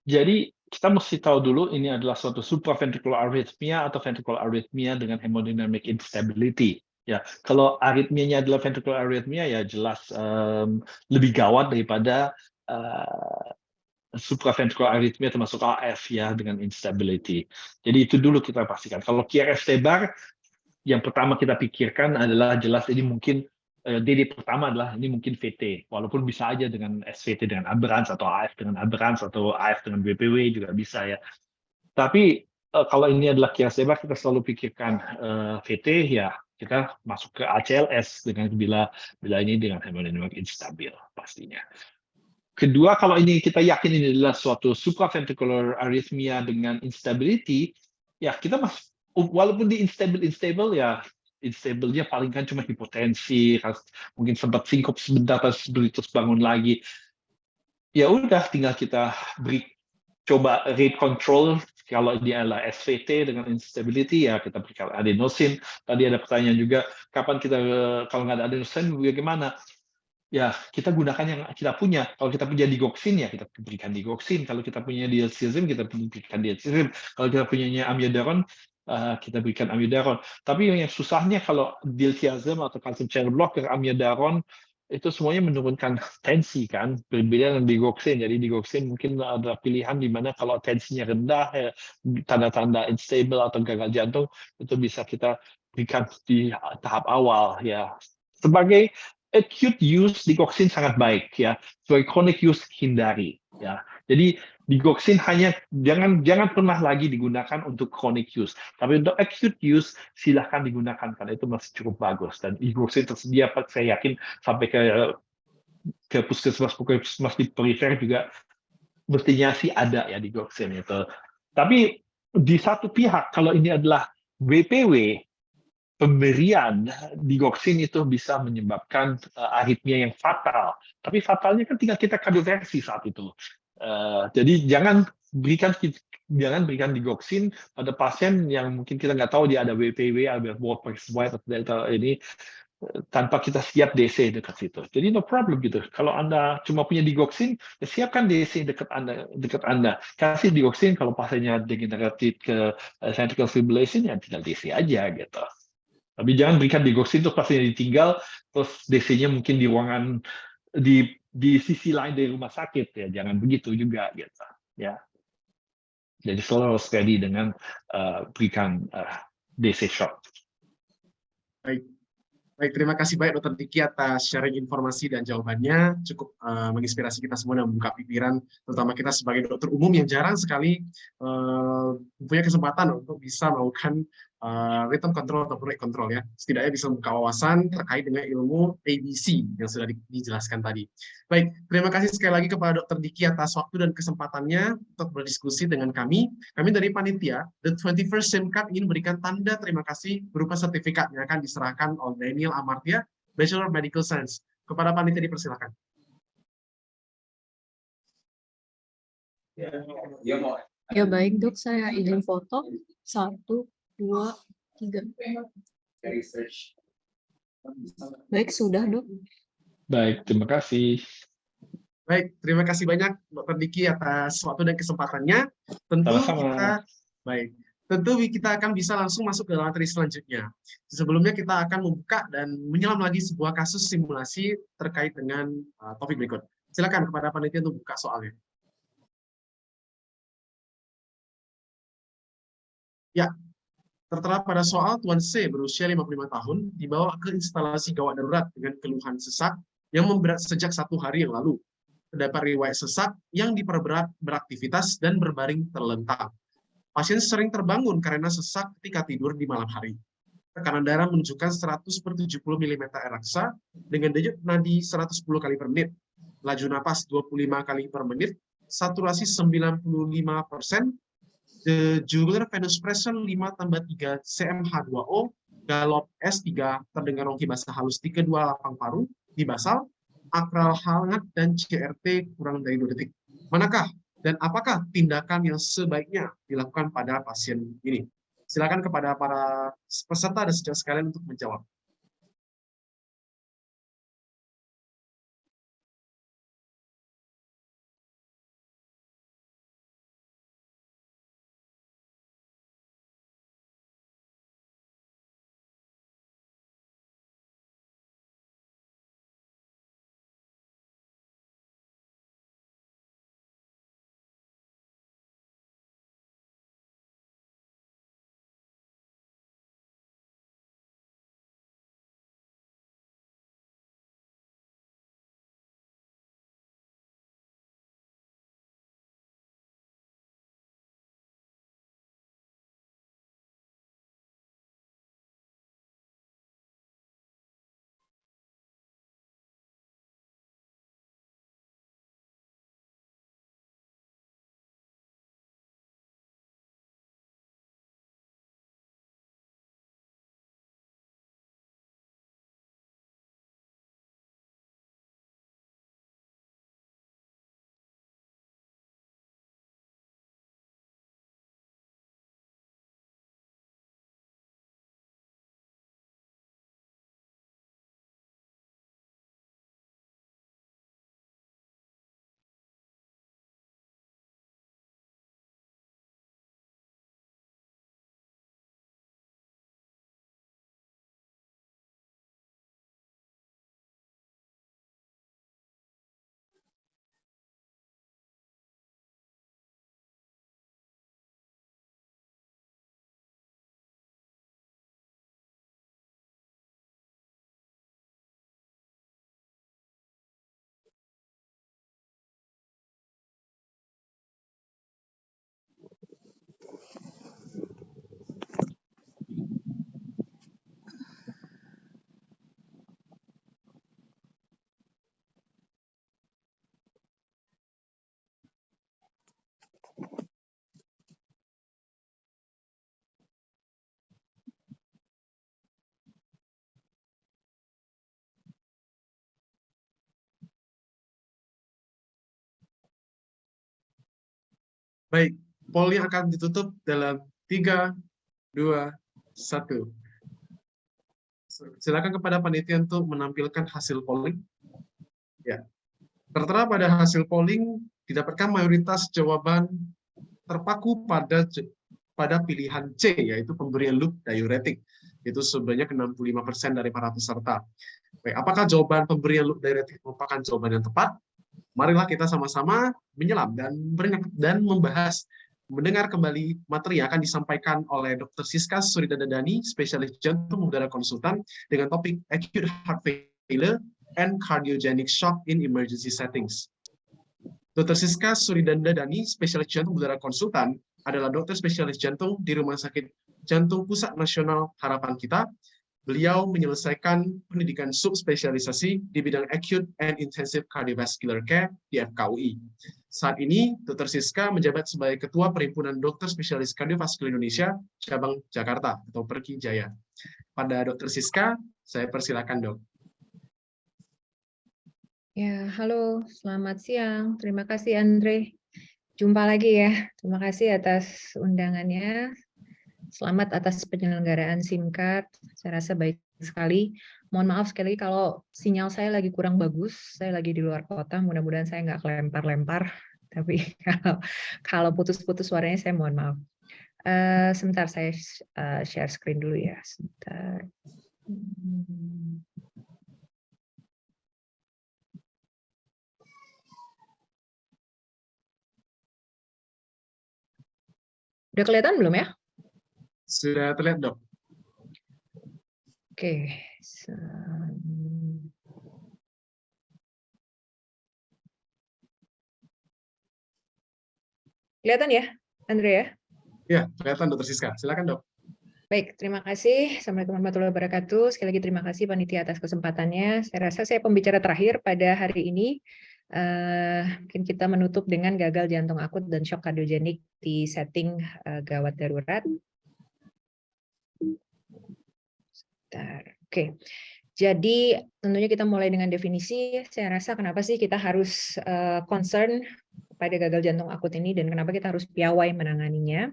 jadi kita mesti tahu dulu ini adalah suatu supraventricular arrhythmia atau ventricular arrhythmia dengan hemodynamic instability. Ya, kalau aritmianya adalah ventricular arrhythmia ya jelas lebih gawat daripada supraventricular arrhythmia termasuk AF ya dengan instability. Jadi itu dulu kita pastikan. Kalau QRS tebar, yang pertama kita pikirkan adalah jelas ini mungkin DD pertama adalah ini mungkin VT, walaupun bisa aja dengan SVT dengan aberrans atau AF dengan aberrans atau AF dengan BPW juga bisa ya. Tapi kalau ini adalah QRS tebar, kita selalu pikirkan VT ya kita masuk ke ACLS dengan bila ini dengan hemodynamic instabil pastinya. Kedua, kalau ini kita yakin ini adalah suatu supraventricular arrhythmia dengan instability, ya kita walaupun di instable ya instable-nya paling kan cuma hipotensi, mungkin sempat sinkop sebentar terus bangun lagi. ya udah tinggal kita beri coba rate control. Kalau ini adalah SVT dengan instability, ya kita berikan adenosin. Tadi ada pertanyaan juga, kapan kita kalau nggak ada adenosin bagaimana? Ya, kita gunakan yang kita punya. Kalau kita punya digoxin, ya kita berikan digoxin. Kalau kita punya diazepam, kita berikan diazepam. Kalau kita punyanya amiodaron, kita berikan amiodaron. Tapi yang susahnya kalau diltiazem atau calcium channel blocker, amiodaron, itu semuanya menurunkan tensi kan, berbeda dengan digoxin. Jadi digoxin mungkin ada pilihan di mana kalau tensinya rendah, tanda-tanda unstable atau gagal jantung, itu bisa kita berikan di tahap awal ya. Sebagai acute use digoxin sangat baik ya. Sebagai chronic use hindari ya. Jadi digoxin hanya jangan pernah lagi digunakan untuk chronic use. Tapi untuk acute use silahkan digunakan karena itu masih cukup bagus dan digoxin tersedia saya yakin sampai ke puskesmas di perifer juga mestinya sih ada ya digoxin itu. Tapi di satu pihak kalau ini adalah WPW, pemberian digoxin itu bisa menyebabkan aritmia yang fatal. Tapi fatalnya kan tinggal kita kardioversi saat itu. Jadi jangan berikan digoxin pada pasien yang mungkin kita nggak tahu dia ada WPW, ada Walker's White atau Delta ini tanpa kita siap DC dekat situ. Jadi no problem gitu. Kalau Anda cuma punya digoxin, ya siapkan DC dekat Anda. Kasih digoxin kalau pasiennya degeneratif ke ventricular fibrillation, ya tinggal DC aja gitu. Tapi jangan berikan digoxin terus pasiennya ditinggal, terus DC-nya mungkin di ruangan di sisi lain dari rumah sakit ya, jangan begitu juga gitu ya. Jadi selalu steady dengan berikan DC shot. Baik. Baik, terima kasih banyak Dokter Diki atas sharing informasi dan jawabannya. Cukup menginspirasi kita semua dan membuka pikiran, terutama kita sebagai dokter umum yang jarang sekali punya kesempatan untuk bisa melakukan rhythm control atau rate control ya. Setidaknya bisa membuka wawasan terkait dengan ilmu ABC yang sudah dijelaskan tadi. Baik, terima kasih sekali lagi kepada Dokter Diki atas waktu dan kesempatannya untuk berdiskusi dengan kami. Kami dari panitia, The 21st Simcard ingin memberikan tanda terima kasih berupa sertifikat yang akan diserahkan oleh Daniel Amartya, Bachelor of Medical Science. Kepada panitia dipersilakan. Ya baik dok, saya izin foto. 1, 2, 3. Baik, sudah dok. Baik, terima kasih. Baik, terima kasih banyak Dr. Diki atas waktu dan kesempatannya. Sama-sama. Tentu kita akan bisa langsung masuk ke materi selanjutnya. Sebelumnya kita akan membuka dan menyelam lagi sebuah kasus simulasi terkait dengan topik berikut. Silakan kepada panitia untuk buka soalnya. Ya, tertera pada soal Tuan C berusia 55 tahun dibawa ke instalasi gawat darurat dengan keluhan sesak yang memberat sejak 1 hari yang lalu. Terdapat riwayat sesak yang diperberat beraktivitas dan berbaring terlentang. Pasien sering terbangun karena sesak ketika tidur di malam hari. Tekanan darah menunjukkan 100/70 mm raksa dengan denyut nadi 110 kali per menit, laju napas 25 kali per menit, saturasi 95%, the jugular venous pressure 5/3 cmH2O, galop S3, terdengar rongki basah halus di kedua lapang paru, di basal, akral hangat, dan CRT kurang dari 2 detik. Manakah dan apakah tindakan yang sebaiknya dilakukan pada pasien ini? Silakan kepada para peserta dan sejawat sekalian untuk menjawab. Baik, poll yang akan ditutup dalam 3, 2, 1. Silakan kepada panitia untuk menampilkan hasil polling. Ya, tertera pada hasil polling didapatkan mayoritas jawaban terpaku pada pilihan C, yaitu pemberian loop diuretik, yaitu sebanyak 65% dari para peserta. Baik, apakah jawaban pemberian loop diuretik merupakan jawaban yang tepat? Marilah kita sama-sama menyelam dan membahas, mendengar kembali materi yang akan disampaikan oleh Dr. Siska Suridadani, spesialis jantung udara konsultan, dengan topik acute heart failure and cardiogenic shock in emergency settings. Dr. Siska Suridadani, spesialis jantung udara konsultan, adalah dokter spesialis jantung di Rumah Sakit Jantung Pusat Nasional Harapan Kita. Beliau menyelesaikan pendidikan subspesialisasi di bidang acute and intensive cardiovascular care di FKUI. Saat ini, Dr. Siska menjabat sebagai Ketua Perhimpunan Dokter Spesialis Kardiovaskular Indonesia, Cabang Jakarta, atau Perki Jaya. Pada Dr. Siska, saya persilakan, Dok. Ya, halo, selamat siang. Terima kasih, Andre. Jumpa lagi ya. Terima kasih atas undangannya. Selamat atas penyelenggaraan SIMCAT. Saya rasa baik sekali. Mohon maaf sekali lagi kalau sinyal saya lagi kurang bagus. Saya lagi di luar kota. Mudah-mudahan saya nggak kelempar-lempar. Tapi kalau putus-putus suaranya saya mohon maaf. Sebentar saya share screen dulu ya. Sebentar. Udah kelihatan belum ya? Sudah terlihat, Dok. Oke. Kelihatan ya, Andre ya? Ya, kelihatan, Dr. Siska. Silakan, Dok. Baik, terima kasih. Assalamualaikum warahmatullahi wabarakatuh. Sekali lagi terima kasih panitia atas kesempatannya. Saya rasa saya pembicara terakhir pada hari ini. Mungkin kita menutup dengan gagal jantung akut dan shock kardiogenik di setting gawat darurat. Oke, jadi tentunya kita mulai dengan definisi. Saya rasa kenapa sih kita harus concern pada gagal jantung akut ini dan kenapa kita harus piawai menanganinya.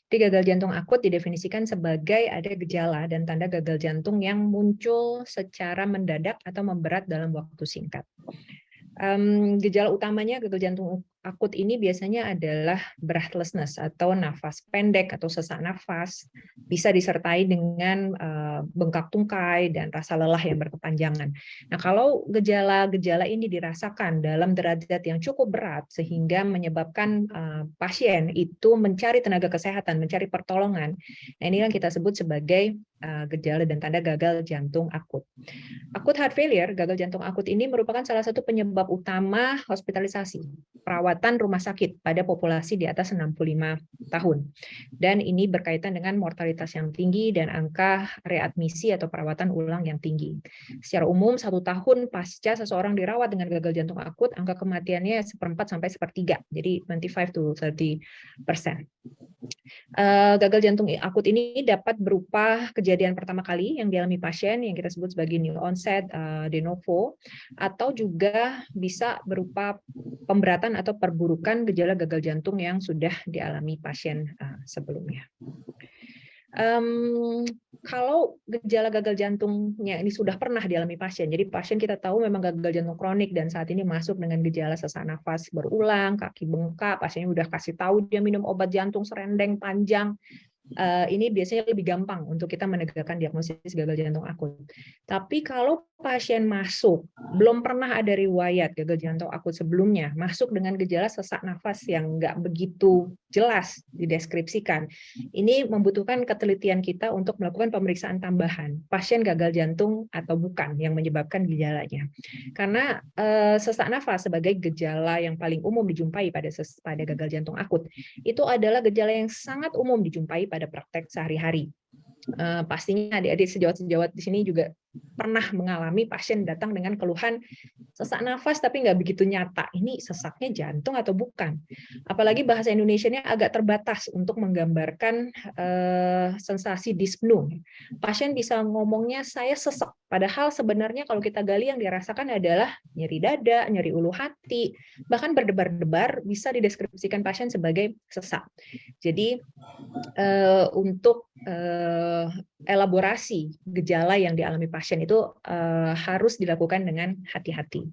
Jadi gagal jantung akut didefinisikan sebagai ada gejala dan tanda gagal jantung yang muncul secara mendadak atau memberat dalam waktu singkat. Gejala utamanya gagal jantung akut ini biasanya adalah breathlessness atau nafas pendek atau sesak nafas, bisa disertai dengan bengkak tungkai dan rasa lelah yang berkepanjangan. Nah, kalau gejala-gejala ini dirasakan dalam derajat yang cukup berat sehingga menyebabkan pasien itu mencari tenaga kesehatan, mencari pertolongan. Nah, ini yang kita sebut sebagai gejala dan tanda gagal jantung akut. Acute heart failure, gagal jantung akut ini merupakan salah satu penyebab utama hospitalisasi, perawatan rumah sakit pada populasi di atas 65 tahun. Dan ini berkaitan dengan mortalitas yang tinggi dan angka readmisi atau perawatan ulang yang tinggi. Secara umum, 1 tahun pasca seseorang dirawat dengan gagal jantung akut, angka kematiannya 1/4 sampai 1/3, jadi 25 to 30%. Gagal jantung akut ini dapat berupa kejadian pertama kali yang dialami pasien yang kita sebut sebagai new onset de novo, atau juga bisa berupa pemberatan atau perburukan gejala gagal jantung yang sudah dialami pasien sebelumnya. Kalau gejala gagal jantungnya ini sudah pernah dialami pasien, jadi pasien kita tahu memang gagal jantung kronik dan saat ini masuk dengan gejala sesak nafas berulang, kaki bengkak, pasiennya udah kasih tahu dia minum obat jantung serendeng panjang, ini biasanya lebih gampang untuk kita menegakkan diagnosis gagal jantung akut. Tapi kalau pasien masuk, belum pernah ada riwayat gagal jantung akut sebelumnya, masuk dengan gejala sesak nafas yang nggak begitu jelas dideskripsikan, ini membutuhkan ketelitian kita untuk melakukan pemeriksaan tambahan, pasien gagal jantung atau bukan yang menyebabkan gejalanya. Karena sesak nafas sebagai gejala yang paling umum dijumpai pada gagal jantung akut, itu adalah gejala yang sangat umum dijumpai pada praktek sehari-hari. Pastinya adik-adik sejawat-sejawat di sini juga pernah mengalami pasien datang dengan keluhan sesak nafas tapi nggak begitu nyata. Ini sesaknya jantung atau bukan? Apalagi bahasa Indonesianya agak terbatas untuk menggambarkan sensasi dyspnea. Pasien bisa ngomongnya saya sesak, padahal sebenarnya kalau kita gali yang dirasakan adalah nyeri dada, nyeri ulu hati, bahkan berdebar-debar bisa dideskripsikan pasien sebagai sesak. Jadi untuk elaborasi gejala yang dialami pasien itu harus dilakukan dengan hati-hati.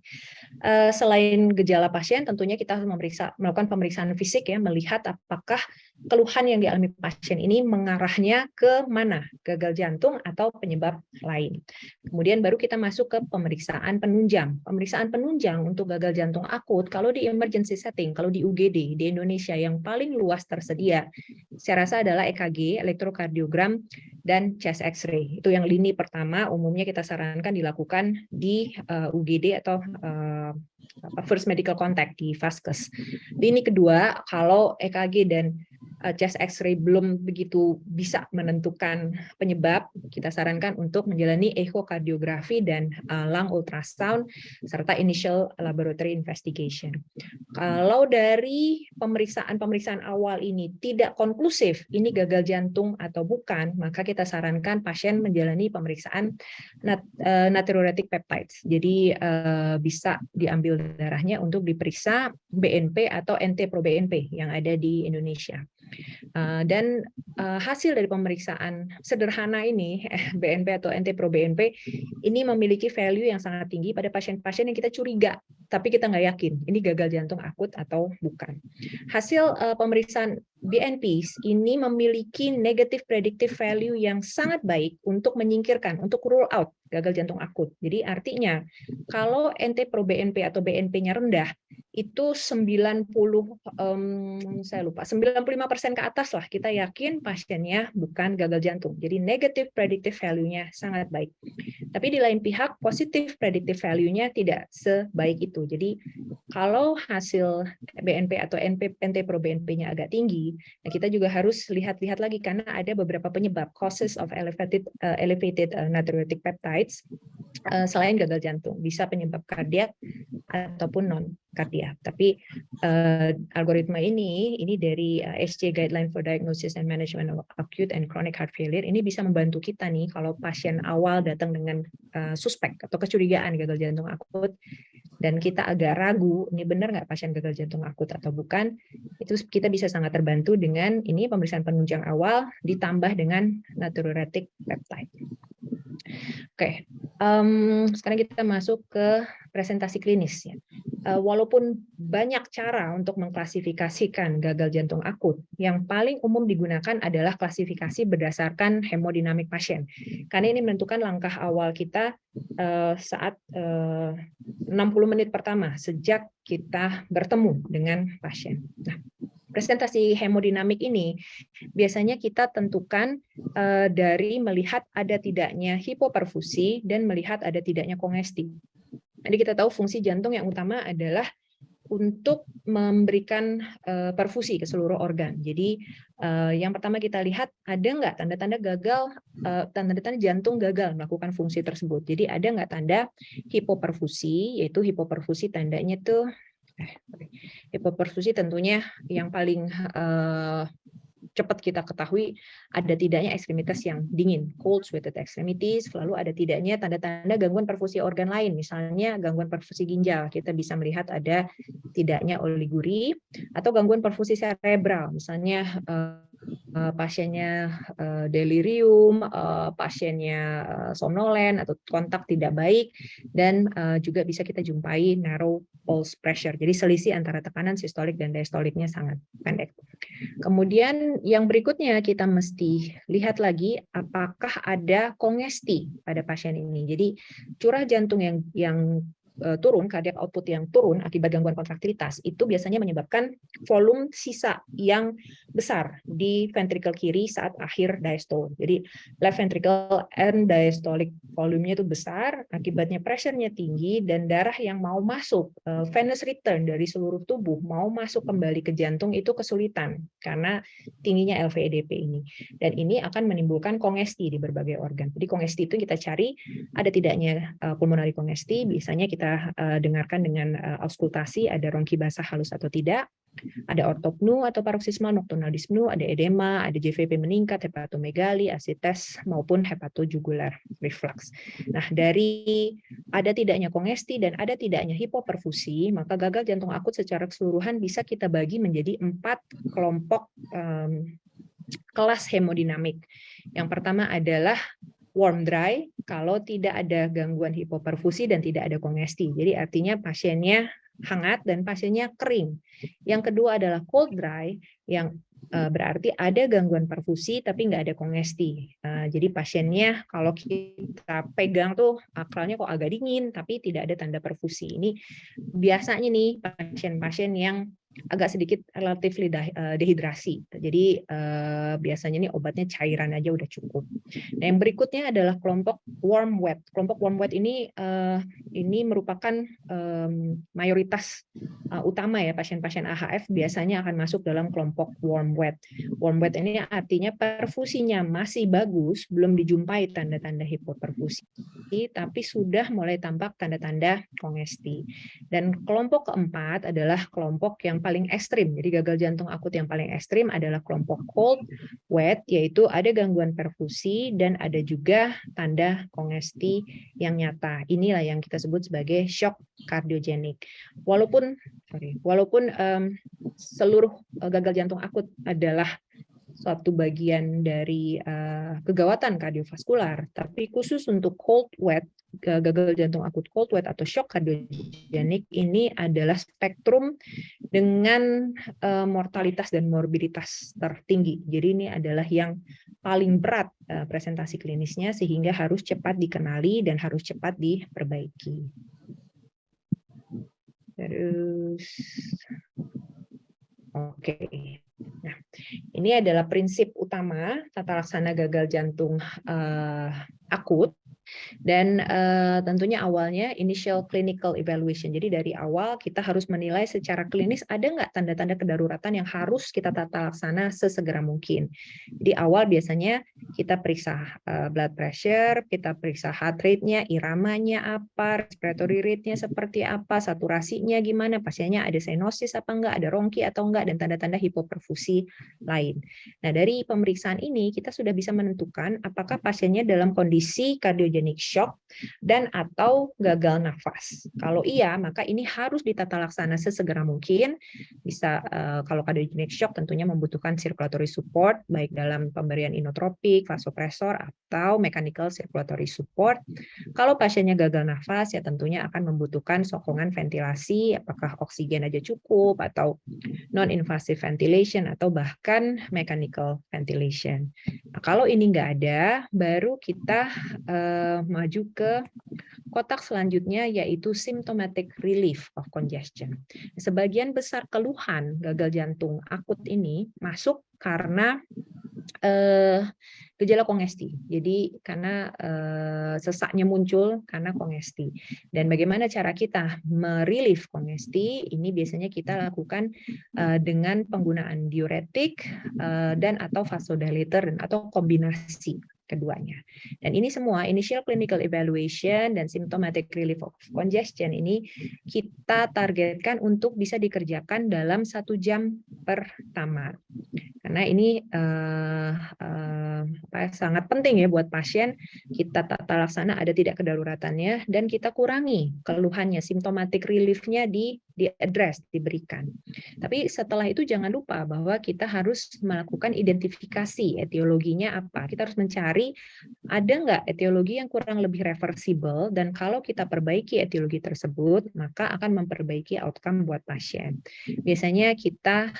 Selain gejala pasien, tentunya kita harus melakukan pemeriksaan fisik ya, melihat apakah keluhan yang dialami pasien ini mengarahnya ke mana, gagal jantung atau penyebab lain. Kemudian baru kita masuk ke pemeriksaan penunjang. Pemeriksaan penunjang untuk gagal jantung akut, kalau di emergency setting, kalau di UGD di Indonesia yang paling luas tersedia, saya rasa adalah EKG, elektrokardiogram, dan chest X-ray. Itu yang lini pertama, umumnya kita sarankan dilakukan di UGD atau first medical contact di Vaskes. Lini kedua, kalau EKG dan chest X-ray belum begitu bisa menentukan penyebab, kita sarankan untuk menjalani ekokardiografi dan lung ultrasound serta initial laboratory investigation. Kalau dari pemeriksaan awal ini tidak konklusif, ini gagal jantung atau bukan, maka kita sarankan pasien menjalani pemeriksaan natriuretic peptides. Jadi bisa diambil darahnya untuk diperiksa BNP atau NT-proBNP yang ada di Indonesia. Dan hasil dari pemeriksaan sederhana ini, BNP atau NT-proBNP, ini memiliki value yang sangat tinggi pada pasien-pasien yang kita curiga, tapi kita nggak yakin ini gagal jantung akut atau bukan. Hasil pemeriksaan BNPs ini memiliki negative predictive value yang sangat baik untuk menyingkirkan, untuk rule out gagal jantung akut. Jadi artinya kalau NT-proBNP atau BNP-nya rendah, itu 95% ke atas lah kita yakin pasiennya bukan gagal jantung. Jadi negative predictive value-nya sangat baik. Tapi di lain pihak positive predictive value-nya tidak sebaik itu. Jadi kalau hasil BNP atau NT-proBNP-nya agak tinggi, nah kita juga harus lihat-lihat lagi karena ada beberapa penyebab causes of elevated natriuretic peptides selain gagal jantung, bisa penyebab kardiak ataupun non kardiak. Tapi algoritma ini dari SC Guideline for Diagnosis and Management of Acute and Chronic Heart Failure ini bisa membantu kita nih kalau pasien awal datang dengan suspek atau kecurigaan gagal jantung akut dan kita agak ragu ini benar nggak pasien gagal jantung akut atau bukan, itu kita bisa sangat terbantu dengan ini pemeriksaan penunjang awal ditambah dengan natriuretic peptide. Oke, sekarang kita masuk ke presentasi klinis ya. Walaupun banyak cara untuk mengklasifikasikan gagal jantung akut, yang paling umum digunakan adalah klasifikasi berdasarkan hemodinamik pasien. Karena ini menentukan langkah awal kita saat 60 menit pertama sejak kita bertemu dengan pasien. Nah, presentasi hemodinamik ini biasanya kita tentukan dari melihat ada tidaknya hipoperfusi dan melihat ada tidaknya kongesti. Jadi kita tahu fungsi jantung yang utama adalah untuk memberikan perfusi ke seluruh organ. Jadi yang pertama kita lihat ada nggak tanda-tanda gagal, tanda-tanda jantung gagal melakukan fungsi tersebut. Jadi ada nggak tanda hipoperfusi, yaitu hipoperfusi tandanya tuh hipoperfusi tentunya yang paling cepat kita ketahui ada tidaknya ekstremitas yang dingin, cold sweated extremities, lalu ada tidaknya tanda-tanda gangguan perfusi organ lain, misalnya gangguan perfusi ginjal, kita bisa melihat ada tidaknya oliguri, atau gangguan perfusi cerebral, misalnya pasiennya delirium, pasiennya somnolen atau kontak tidak baik, dan juga bisa kita jumpai narrow pulse pressure, jadi selisih antara tekanan sistolik dan diastoliknya sangat pendek. Kemudian yang berikutnya kita mesti lihat lagi apakah ada kongesti pada pasien ini. Jadi curah jantung yang turun, cardiac output yang turun akibat gangguan kontraktilitas, itu biasanya menyebabkan volume sisa yang besar di ventricle kiri saat akhir diastole. Jadi left ventricle end diastolic volume-nya itu besar, akibatnya pressure-nya tinggi, dan darah yang mau masuk, venous return dari seluruh tubuh, mau masuk kembali ke jantung itu kesulitan, karena tingginya LVEDP ini. Dan ini akan menimbulkan kongesti di berbagai organ. Jadi kongesti itu kita cari ada tidaknya pulmonary kongesti, biasanya kita dengarkan dengan auskultasi, ada rongki basah halus atau tidak, ada ortopnu atau paroxysmal nocturnal dyspnea, ada edema, ada JVP meningkat, hepatomegali, asites, maupun hepatojugular reflux. Nah, dari ada tidaknya kongesti dan ada tidaknya hipoperfusi, maka gagal jantung akut secara keseluruhan bisa kita bagi menjadi 4 kelompok kelas hemodinamik. Yang pertama adalah warm dry, kalau tidak ada gangguan hipoperfusi dan tidak ada kongesti. Jadi artinya pasiennya hangat dan pasiennya kering. Yang kedua adalah cold dry, yang berarti ada gangguan perfusi tapi nggak ada kongesti. Jadi pasiennya kalau kita pegang tuh akralnya kok agak dingin tapi tidak ada tanda perfusi. Ini biasanya nih pasien-pasien yang agak sedikit relatif dehidrasi. Jadi biasanya nih obatnya cairan aja udah cukup. Nah, yang berikutnya adalah kelompok warm wet. Kelompok warm wet ini merupakan mayoritas utama ya, pasien-pasien AHF biasanya akan masuk dalam kelompok warm wet. Warm wet ini artinya perfusinya masih bagus, belum dijumpai tanda-tanda hipoperfusi, tapi sudah mulai tampak tanda-tanda kongesti. Dan kelompok keempat adalah kelompok yang paling ekstrim. Jadi gagal jantung akut yang paling ekstrim adalah kelompok cold wet, yaitu ada gangguan perfusi dan ada juga tanda kongesti yang nyata. Inilah yang kita sebut sebagai shock kardiogenik. Walaupun seluruh gagal jantung akut adalah suatu bagian dari kegawatan kardiovaskular, tapi khusus untuk cold wet, gagal jantung akut cold wet atau shock kardiogenik ini adalah spektrum dengan mortalitas dan morbiditas tertinggi. Jadi ini adalah yang paling berat presentasi klinisnya, sehingga harus cepat dikenali dan harus cepat diperbaiki. Terus, oke. Nah, ini adalah prinsip utama tata laksana gagal jantung akut. Dan tentunya awalnya initial clinical evaluation. Jadi dari awal kita harus menilai secara klinis ada nggak tanda-tanda kedaruratan yang harus kita tata laksana sesegera mungkin. Di awal biasanya kita periksa blood pressure, kita periksa heart rate-nya, iramanya apa, respiratory rate-nya seperti apa, saturasinya gimana, pasiennya ada cyanosis apa enggak, ada rongki atau enggak, dan tanda-tanda hipoperfusi lain. Nah, dari pemeriksaan ini kita sudah bisa menentukan apakah pasiennya dalam kondisi cardiogenic shock dan atau gagal nafas. Kalau iya, maka ini harus ditata laksana sesegera mungkin. Bisa kalau cardiogenic shock tentunya membutuhkan circulatory support baik dalam pemberian inotropik, vasopresor atau mechanical circulatory support. Kalau pasiennya gagal nafas ya tentunya akan membutuhkan sokongan ventilasi, apakah oksigen aja cukup atau non-invasive ventilation atau bahkan mechanical ventilation. Nah, kalau ini nggak ada, baru kita maju ke kotak selanjutnya, yaitu symptomatic relief of congestion. Sebagian besar keluhan gagal jantung akut ini masuk karena gejala kongesti. Jadi karena sesaknya muncul karena kongesti. Dan bagaimana cara kita merelief kongesti? Ini biasanya kita lakukan dengan penggunaan diuretik dan atau vasodilator dan atau kombinasi keduanya. Dan ini semua initial clinical evaluation dan symptomatic relief of congestion ini kita targetkan untuk bisa dikerjakan dalam 1 jam pertama. Karena ini sangat penting ya buat pasien, kita tata laksana ada tidak kedaruratannya dan kita kurangi keluhannya, symptomatic relief-nya di diadres, diberikan. Tapi setelah itu jangan lupa bahwa kita harus melakukan identifikasi etiologinya apa. Kita harus mencari ada nggak etiologi yang kurang lebih reversible, dan kalau kita perbaiki etiologi tersebut, maka akan memperbaiki outcome buat pasien. Biasanya kita,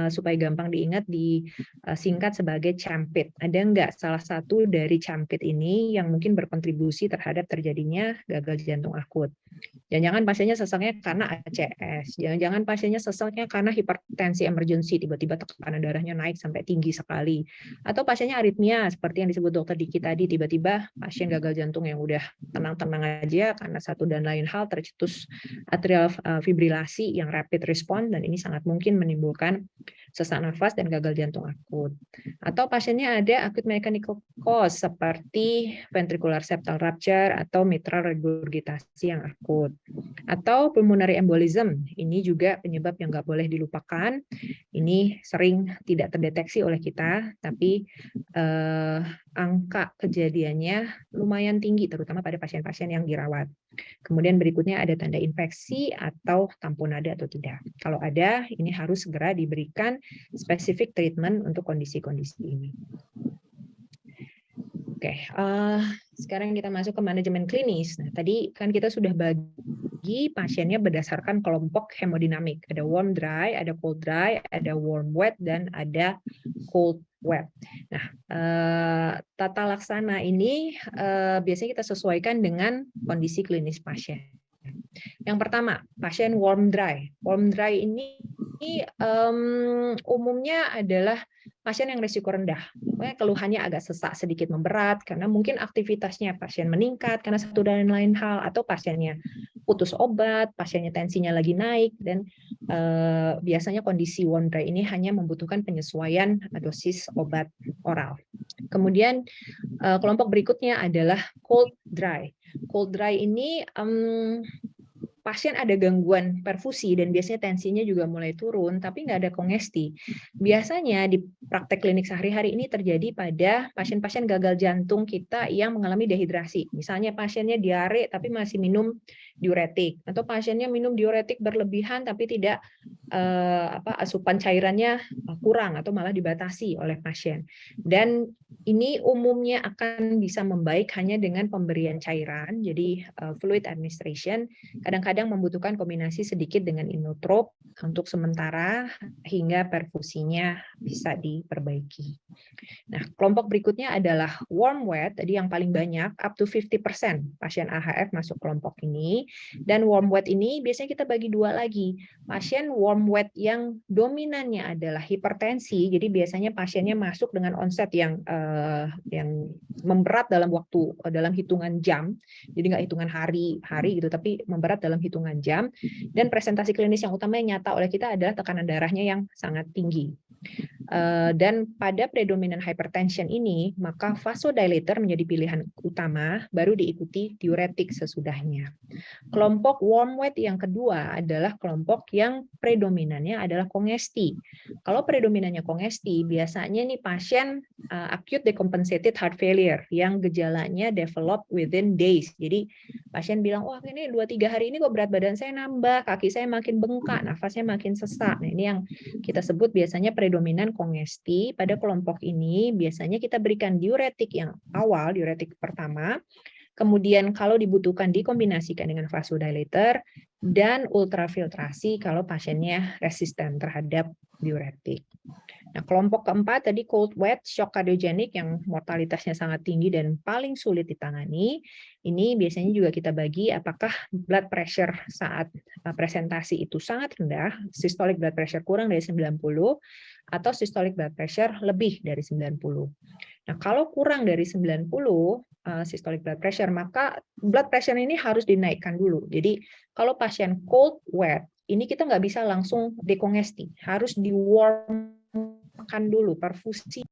supaya gampang diingat, disingkat sebagai CHAMPIT. Ada nggak salah satu dari CHAMPIT ini yang mungkin berkontribusi terhadap terjadinya gagal jantung akut? Jangan-jangan pasiennya sesaknya karena ACS, jangan-jangan pasiennya sesaknya karena hipertensi emergency, tiba-tiba tekanan darahnya naik sampai tinggi sekali. Atau pasiennya aritmia, seperti yang disebut Dr. Diki tadi, tiba-tiba pasien gagal jantung yang udah tenang-tenang aja karena satu dan lain hal tercetus atrial fibrilasi yang rapid response, dan ini sangat mungkin menimbulkan sesak nafas dan gagal jantung akut. Atau pasiennya ada acute mechanical cause seperti ventricular septal rupture atau mitral regurgitasi yang akut. Atau pulmonary embolism, ini juga penyebab yang nggak boleh dilupakan. Ini sering tidak terdeteksi oleh kita, tapi angka kejadiannya lumayan tinggi, terutama pada pasien-pasien yang dirawat. Kemudian berikutnya ada tanda infeksi atau tamponade atau tidak. Kalau ada, ini harus segera diberikan spesifik treatment untuk kondisi-kondisi ini. Oke, sekarang kita masuk ke manajemen klinis. Nah, tadi kan kita sudah bagi pasiennya berdasarkan kelompok hemodinamik. Ada warm dry, ada cold dry, ada warm wet, dan ada cold wet. Nah, tata laksana ini biasanya kita sesuaikan dengan kondisi klinis pasien. Yang pertama, pasien warm dry. Warm dry ini umumnya adalah pasien yang risiko rendah. Keluhannya agak sesak, sedikit memberat, karena mungkin aktivitasnya pasien meningkat karena satu dan lain hal, atau pasiennya putus obat, pasiennya tensinya lagi naik, dan biasanya kondisi warm dry ini hanya membutuhkan penyesuaian dosis obat oral. Kemudian kelompok berikutnya adalah cold dry. Cold dry ini pasien ada gangguan perfusi dan biasanya tensinya juga mulai turun, tapi nggak ada kongesti. Biasanya di praktek klinik sehari-hari ini terjadi pada pasien-pasien gagal jantung kita yang mengalami dehidrasi. Misalnya pasiennya diare tapi masih minum diuretik, atau pasiennya minum diuretik berlebihan tapi tidak asupan cairannya kurang atau malah dibatasi oleh pasien. Dan ini umumnya akan bisa membaik hanya dengan pemberian cairan, jadi fluid administration. Kadang-kadang membutuhkan kombinasi sedikit dengan inotrop untuk sementara hingga perfusinya bisa diperbaiki. Nah, kelompok berikutnya adalah warm wet, tadi yang paling banyak, up to 50% pasien AHF masuk kelompok ini. Dan warm wet ini biasanya kita bagi dua lagi. Pasien warm wet yang dominannya adalah hipertensi, jadi biasanya pasiennya masuk dengan onset yang memberat dalam hitungan jam, jadi nggak hitungan hari gitu, tapi memberat dalam hitungan jam, dan presentasi klinis yang utama yang nyata oleh kita adalah tekanan darahnya yang sangat tinggi. Dan pada predominant hypertension ini, maka vasodilator menjadi pilihan utama, baru diikuti diuretik sesudahnya. Kelompok warm wet yang kedua adalah kelompok yang predominannya adalah kongesti. Kalau predominannya kongesti, biasanya nih pasien acute decompensated heart failure yang gejalanya develop within days. Jadi pasien bilang, wah ini 2-3 hari ini kok berat badan saya nambah, kaki saya makin bengkak, nafasnya makin sesak. Nah, ini yang kita sebut biasanya predominan kongesti. Pada kelompok ini biasanya kita berikan diuretik yang awal, diuretik pertama. Kemudian kalau dibutuhkan dikombinasikan dengan vasodilator dan ultrafiltrasi kalau pasiennya resisten terhadap diuretik. Nah, kelompok keempat tadi cold wet, shock cardiogenic yang mortalitasnya sangat tinggi dan paling sulit ditangani. Ini biasanya juga kita bagi apakah blood pressure saat presentasi itu sangat rendah, systolic blood pressure kurang dari 90, atau systolic blood pressure lebih dari 90. Nah, kalau kurang dari 90 systolic blood pressure, maka blood pressure ini harus dinaikkan dulu. Jadi kalau pasien cold wet, ini kita nggak bisa langsung dekongesti, harus di-warmkan dulu, perfusi.